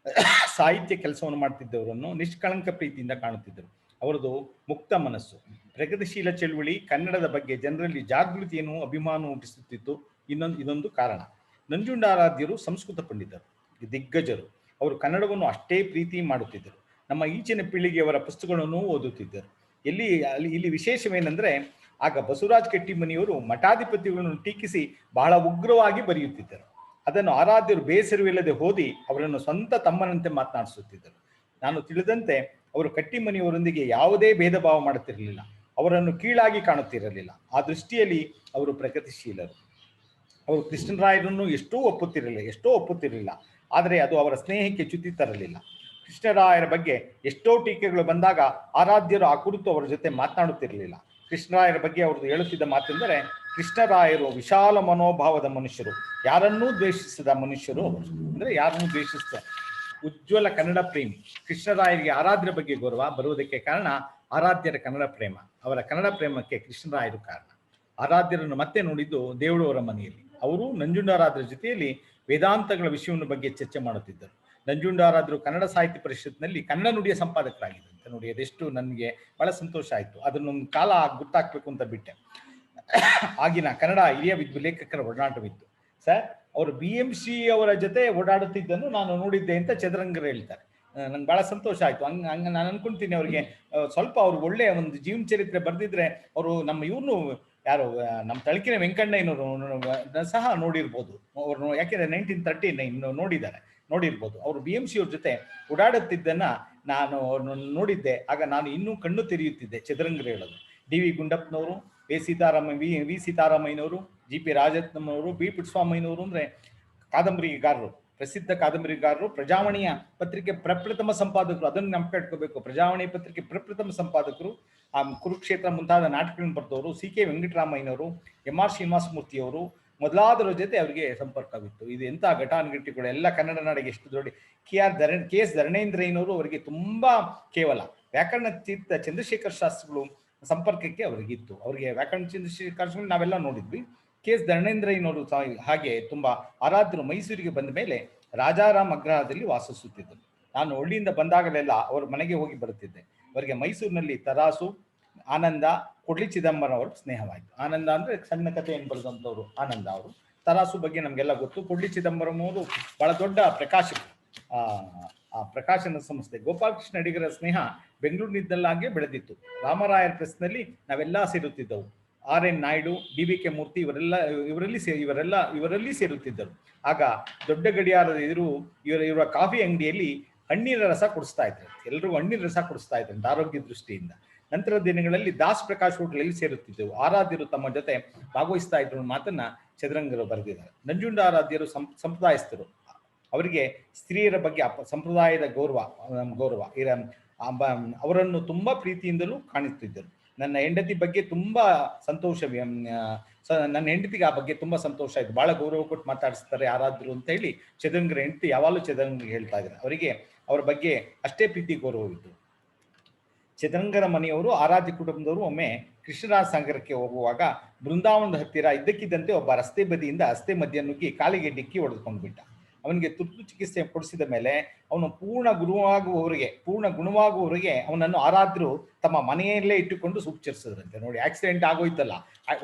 ಸಾಹಿತ್ಯ ಕೆಲಸವನ್ನು ಮಾಡ್ತಿದ್ದವರನ್ನು ನಿಷ್ಕಳಂಕ ಪ್ರೀತಿಯಿಂದ ಕಾಣುತ್ತಿದ್ದರು. ಅವರದು ಮುಕ್ತ ಮನಸ್ಸು. ಪ್ರಗತಿಶೀಲ ಚಳುವಳಿ ಕನ್ನಡದ ಬಗ್ಗೆ ಜನರಲ್ಲಿ ಜಾಗೃತಿಯನ್ನು, ಅಭಿಮಾನ ಹುಟ್ಟಿಸುತ್ತಿತ್ತು. ಇದೊಂದು ಕಾರಣ. ನಂಜುಂಡಾರಾಧ್ಯರು ಸಂಸ್ಕೃತ ಪಂಡಿತರು, ದಿಗ್ಗಜರು. ಅವರು ಕನ್ನಡವನ್ನು ಅಷ್ಟೇ ಪ್ರೀತಿ ಮಾಡುತ್ತಿದ್ದರು. ನಮ್ಮ ಈಚಿನ ಪೀಳಿಗೆಯವರ ಪುಸ್ತಕಗಳನ್ನು ಓದುತ್ತಿದ್ದರು. ಇಲ್ಲಿ ವಿಶೇಷವೇನೆಂದರೆ, ಆಗ ಬಸವರಾಜ್ ಕಟ್ಟಿಮನಿಯವರು ಮಠಾಧಿಪತಿಗಳನ್ನು ಟೀಕಿಸಿ ಬಹಳ ಉಗ್ರವಾಗಿ ಬರೆಯುತ್ತಿದ್ದರು. ಅದನ್ನು ಆರಾಧ್ಯರು ಬೇಸರವಿಲ್ಲದೆ ಓದಿ ಅವರನ್ನು ಸ್ವಂತ ತಮ್ಮನಂತೆ ಮಾತನಾಡಿಸುತ್ತಿದ್ದರು. ನಾನು ತಿಳಿದಂತೆ ಅವರು ಕಟ್ಟಿಮನಿಯವರೊಂದಿಗೆ ಯಾವುದೇ ಭೇದ ಭಾವ ಮಾಡುತ್ತಿರಲಿಲ್ಲ, ಅವರನ್ನು ಕೀಳಾಗಿ ಕಾಣುತ್ತಿರಲಿಲ್ಲ. ಆ ದೃಷ್ಟಿಯಲ್ಲಿ ಅವರು ಪ್ರಗತಿಶೀಲರು. ಅವರು ಕೃಷ್ಣರಾಯರನ್ನು ಎಷ್ಟೋ ಒಪ್ಪುತ್ತಿರಲಿಲ್ಲ, ಆದರೆ ಅದು ಅವರ ಸ್ನೇಹಕ್ಕೆ ಚ್ಯುತಿ ತರಲಿಲ್ಲ. ಕೃಷ್ಣರಾಯರ ಬಗ್ಗೆ ಎಷ್ಟೋ ಟೀಕೆಗಳು ಬಂದಾಗ ಆರಾಧ್ಯರು ಆ ಕುರಿತು ಅವರ ಜೊತೆ ಮಾತನಾಡುತ್ತಿರಲಿಲ್ಲ. ಕೃಷ್ಣರಾಯರ ಬಗ್ಗೆ ಅವ್ರದ್ದು ಹೇಳುತ್ತಿದ್ದ ಮಾತೆಂದರೆ, ಕೃಷ್ಣರಾಯರು ವಿಶಾಲ ಮನೋಭಾವದ ಮನುಷ್ಯರು, ಯಾರನ್ನೂ ದ್ವೇಷಿಸದ ಮನುಷ್ಯರು ಅವರು. ಅಂದರೆ ಯಾರನ್ನೂ ದ್ವೇಷಿಸಿದ ಉಜ್ವಲ ಕನ್ನಡ ಪ್ರೇಮಿ. ಕೃಷ್ಣರಾಯರಿಗೆ ಆರಾಧ್ಯರ ಬಗ್ಗೆ ಗೌರವ ಬರುವುದಕ್ಕೆ ಕಾರಣ ಆರಾಧ್ಯರ ಕನ್ನಡ ಪ್ರೇಮ. ಅವರ ಕನ್ನಡ ಪ್ರೇಮಕ್ಕೆ ಕೃಷ್ಣರಾಯರು ಕಾರಣ. ಆರಾಧ್ಯರನ್ನು ಮತ್ತೆ ನೋಡಿದ್ದು ದೇವಳವರ ಮನೆಯಲ್ಲಿ. ಅವರು ನಂಜುಂಡಾರಾಧ್ಯರ ಜೊತೆಯಲ್ಲಿ ವೇದಾಂತಗಳ ವಿಷಯವನ್ನು ಬಗ್ಗೆ ಚರ್ಚೆ ಮಾಡುತ್ತಿದ್ದರು. ನಂಜುಂಡಾರಾಧ್ಯರು ಕನ್ನಡ ಸಾಹಿತ್ಯ ಪರಿಷತ್ನಲ್ಲಿ ಕನ್ನಡ ನುಡಿಯ ಸಂಪಾದಕರಾಗಿದ್ದಂತೆ. ನೋಡಿ, ಅದೆಷ್ಟು ನನಗೆ ಬಹಳ ಸಂತೋಷ ಆಯಿತು. ಅದನ್ನೊಂದು ಕಾಲ ಗೊತ್ತಾಗಬೇಕು ಅಂತ ಬಿಟ್ಟೆ. ಆಗಿನ ಕನ್ನಡ ಹಿರಿಯ ಲೇಖಕರ ಒಡನಾಟವಿತ್ತು. ಸರ್, ಅವರು BMC ಅವರ ಜೊತೆ ಓಡಾಡುತ್ತಿದ್ದನ್ನು ನಾನು ನೋಡಿದ್ದೆ ಅಂತ ಚದುರಂಗರು ಹೇಳ್ತಾರೆ. ನಂಗೆ ಬಹಳ ಸಂತೋಷ ಆಯಿತು. ಹಂಗೆ ನಾನು ಅನ್ಕೊಂತೀನಿ ಅವರಿಗೆ ಸ್ವಲ್ಪ ಅವ್ರು ಒಳ್ಳೆಯ ಒಂದು ಜೀವನ ಚರಿತ್ರೆ ಬರೆದಿದ್ರೆ ಅವರು ಇವ್ರನ್ನು ಯಾರು ನಮ್ಮ ತಳಕಿನ ವೆಂಕಣ್ಣಯ್ಯನವರು ಸಹ ನೋಡಿರ್ಬೋದು. ಅವ್ರನ್ನು ಯಾಕೆಂದರೆ 1939 ನೋಡಿರ್ಬೋದು. ಅವರು BMC ಅವ್ರ ಜೊತೆ ಓಡಾಡುತ್ತಿದ್ದನ್ನ ನಾನು ಅವ್ರನ್ನ ನೋಡಿದ್ದೆ. ಆಗ ನಾನು ಇನ್ನೂ ಕಣ್ಣು ತೆರೆಯುತ್ತಿದ್ದೆ. ಚದುರಂಗರು ಹೇಳೋದು. DV ಗುಂಡಪ್ಪನವರು, ವಿ ಸೀತಾರಾಮಯ್ಯನವರು, GP ರಾಜರತ್ನಂನವರು, B ಪುಟ್ಟಸ್ವಾಮಯ್ಯನವರು ಅಂದರೆ ಕಾದಂಬರಿಗಾರರು, ಪ್ರಸಿದ್ಧ ಕಾದಂಬರಿಗಾರರು. ಪ್ರಜಾವಾಣಿಯ ಪತ್ರಿಕೆ ಪ್ರಪ್ರಥಮ ಸಂಪಾದಕರು. ಅದನ್ನು ನಂಬಿಕೆ ಇಟ್ಕೋಬೇಕು. ಪ್ರಜಾವಾಣಿ ಪತ್ರಿಕೆ ಪ್ರಪ್ರಥಮ ಸಂಪಾದಕರು. ಕುರುಕ್ಷೇತ್ರ ಮುಂತಾದ ನಾಟಕಗಳನ್ನು ಬರೆದವರು. CK ವೆಂಕಟರಾಮಯ್ಯನವರು, MR ಶ್ರೀನಿವಾಸಮೂರ್ತಿಯವರು ಮೊದಲಾದರ ಜೊತೆ ಅವರಿಗೆ ಸಂಪರ್ಕವಿತ್ತು. ಇದು ಎಂಥ ಘಟಾನುಘಟಿಗಳು. ಎಲ್ಲ ಕನ್ನಡ ನಾಡಿಗೆ ಎಷ್ಟು ದೊಡ್ಡ KS ಧರಣೇಂದ್ರಯ್ಯನವರು ಅವರಿಗೆ ತುಂಬಾ ಕೇವಲ ವ್ಯಾಕರಣ ತೀರ್ಥ ಚಂದ್ರಶೇಖರ್ ಶಾಸ್ತ್ರಿಗಳು ಸಂಪರ್ಕಕ್ಕೆ ಅವರಿಗಿತ್ತು. ಅವರಿಗೆ ವ್ಯಾಕರಣ ಚಂದ್ರಶೇಖರ್ ನಾವೆಲ್ಲ ನೋಡಿದ್ವಿ. KS ಧರಣೇಂದ್ರಯ್ಯನವರು ಹಾಗೆ ತುಂಬಾ ಆರಾಧ್ಯರು ಮೈಸೂರಿಗೆ ಬಂದ ಮೇಲೆ ರಾಜಾರಾಮ್ ಅಗ್ರಹಾರದಲ್ಲಿ ವಾಸಿಸುತ್ತಿದ್ದರು. ನಾನು ಹಳ್ಳಿಯಿಂದ ಬಂದಾಗಲೆಲ್ಲ ಅವರ ಮನೆಗೆ ಹೋಗಿ ಬರುತ್ತಿದ್ದೆ. ಅವರಿಗೆ ಮೈಸೂರಿನಲ್ಲಿ ತರಾಸು, ಆನಂದ, ಕೊಡ್ಲಿ ಚಿದಂಬರಂ ಅವರು ಸ್ನೇಹವಾಯಿತು. ಆನಂದ ಅಂದರೆ ಸಣ್ಣ ಕಥೆಯನ್ನು ಬರೆದಂಥವ್ರು ಆನಂದ ಅವರು. ತರಾಸು ಬಗ್ಗೆ ನಮಗೆಲ್ಲ ಗೊತ್ತು. ಕೊಡ್ಲಿ ಚಿದಂಬರಂ ಅವರು ಬಹಳ ದೊಡ್ಡ ಪ್ರಕಾಶಕರು. ಆ ಪ್ರಕಾಶನ ಸಂಸ್ಥೆ. ಗೋಪಾಲಕೃಷ್ಣ ಅಡಿಗರ ಸ್ನೇಹ ಬೆಂಗಳೂರಿನಿದ್ದಲ್ಲಾಗೆ ಬೆಳೆದಿತ್ತು. ರಾಮರಾಯರ ಪ್ರೆಸ್ನಲ್ಲಿ ನಾವೆಲ್ಲ ಸೇರುತ್ತಿದ್ದವು. RN ನಾಯ್ಡು, DBK ಮೂರ್ತಿ ಇವರಲ್ಲಿ ಸೇರುತ್ತಿದ್ದರು. ಆಗ ದೊಡ್ಡ ಗಡಿಯಾರದ ಇವರ ಕಾಫಿ ಅಂಗಡಿಯಲ್ಲಿ ಹಣ್ಣಿನ ರಸ ಕೊಡಿಸ್ತಾ ಇದ್ರು. ಎಲ್ಲರಿಗೂ ಹಣ್ಣಿನ ರಸ ಕೊಡಿಸ್ತಾ ಇದ್ರು ಆರೋಗ್ಯ ದೃಷ್ಟಿಯಿಂದ. ನಂತರದ ದಿನಗಳಲ್ಲಿ ದಾಸ್ ಪ್ರಕಾಶ್ ಹೋಟೆಲಲ್ಲಿ ಸೇರುತ್ತಿದ್ದೆವು. ಆರಾಧ್ಯರು ತಮ್ಮ ಜೊತೆ ಭಾಗವಹಿಸ್ತಾ ಇದ್ರು ಮಾತನ್ನ ಚದುರಂಗರು ಬರೆದಿದ್ದಾರೆ. ನಂಜುಂಡಾರಾಧ್ಯರು ಸಂಪ್ರದಾಯಸ್ಥರು. ಅವರಿಗೆ ಸ್ತ್ರೀಯರ ಬಗ್ಗೆ ಸಂಪ್ರದಾಯದ ಗೌರವ ಅವರನ್ನು ತುಂಬಾ ಪ್ರೀತಿಯಿಂದಲೂ ಕಾಣುತ್ತಿದ್ದರು. ನನ್ನ ಹೆಂಡತಿ ಬಗ್ಗೆ ತುಂಬಾ ಸಂತೋಷ. ನನ್ನ ಹೆಂಡತಿಗೆ ಆ ಬಗ್ಗೆ ತುಂಬಾ ಸಂತೋಷ ಆಯಿತು. ಬಹಳ ಗೌರವ ಕೊಟ್ಟು ಮಾತಾಡಿಸ್ತಾರೆ ಆರಾಧ್ಯರು ಅಂತ ಹೇಳಿ ಚದುರಂಗರ ಹೆಂಡತಿ ಯಾವಾಗಲೂ ಚದುರಂಗರಿಗೆ ಹೇಳ್ತಾ ಇದ್ದಾರೆ. ಅವರಿಗೆ ಅವರ ಬಗ್ಗೆ ಅಷ್ಟೇ ಪ್ರೀತಿ ಗೌರವವಿತ್ತು. ಚದುರಂಗರ ಮನೆಯವರು, ಆರಾಧ್ಯ ಕುಟುಂಬದವರು ಒಮ್ಮೆ ಕೃಷ್ಣರಾಜ ಸಾಗರಕ್ಕೆ ಹೋಗುವಾಗ ಬೃಂದಾವನದ ಹತ್ತಿರ ಇದ್ದಕ್ಕಿದ್ದಂತೆ ಒಬ್ಬ ರಸ್ತೆ ಬದಿಯಿಂದ ರಸ್ತೆ ಮಧ್ಯ ನುಗ್ಗಿ ಕಾಲಿಗೆ ಡಿಕ್ಕಿ ಹೊಡೆದುಕೊಂಡು ಬಿಟ್ಟ. ಅವನಿಗೆ ತುರ್ತು ಚಿಕಿತ್ಸೆ ಕೊಡಿಸಿದ ಮೇಲೆ ಅವನು ಪೂರ್ಣ ಗುಣವಾಗುವವರೆಗೆ ಅವನನ್ನು ಆರಾಧ್ಯರು ತಮ್ಮ ಮನೆಯಲ್ಲೇ ಇಟ್ಟುಕೊಂಡು ಉಪಚರಿಸಿದ್ರಂತೆ. ನೋಡಿ, ಆಕ್ಸಿಡೆಂಟ್ ಆಗೋಯ್ತಲ್ಲ,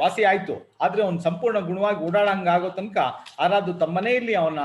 ವಾಸಿ ಆಯ್ತು, ಆದ್ರೆ ಅವನು ಸಂಪೂರ್ಣ ಗುಣವಾಗಿ ಓಡಾಡಂಗ ಆಗೋ ತನಕ ಆರಾಧ್ಯರು ತಮ್ಮ ಮನೆಯಲ್ಲಿ ಅವನ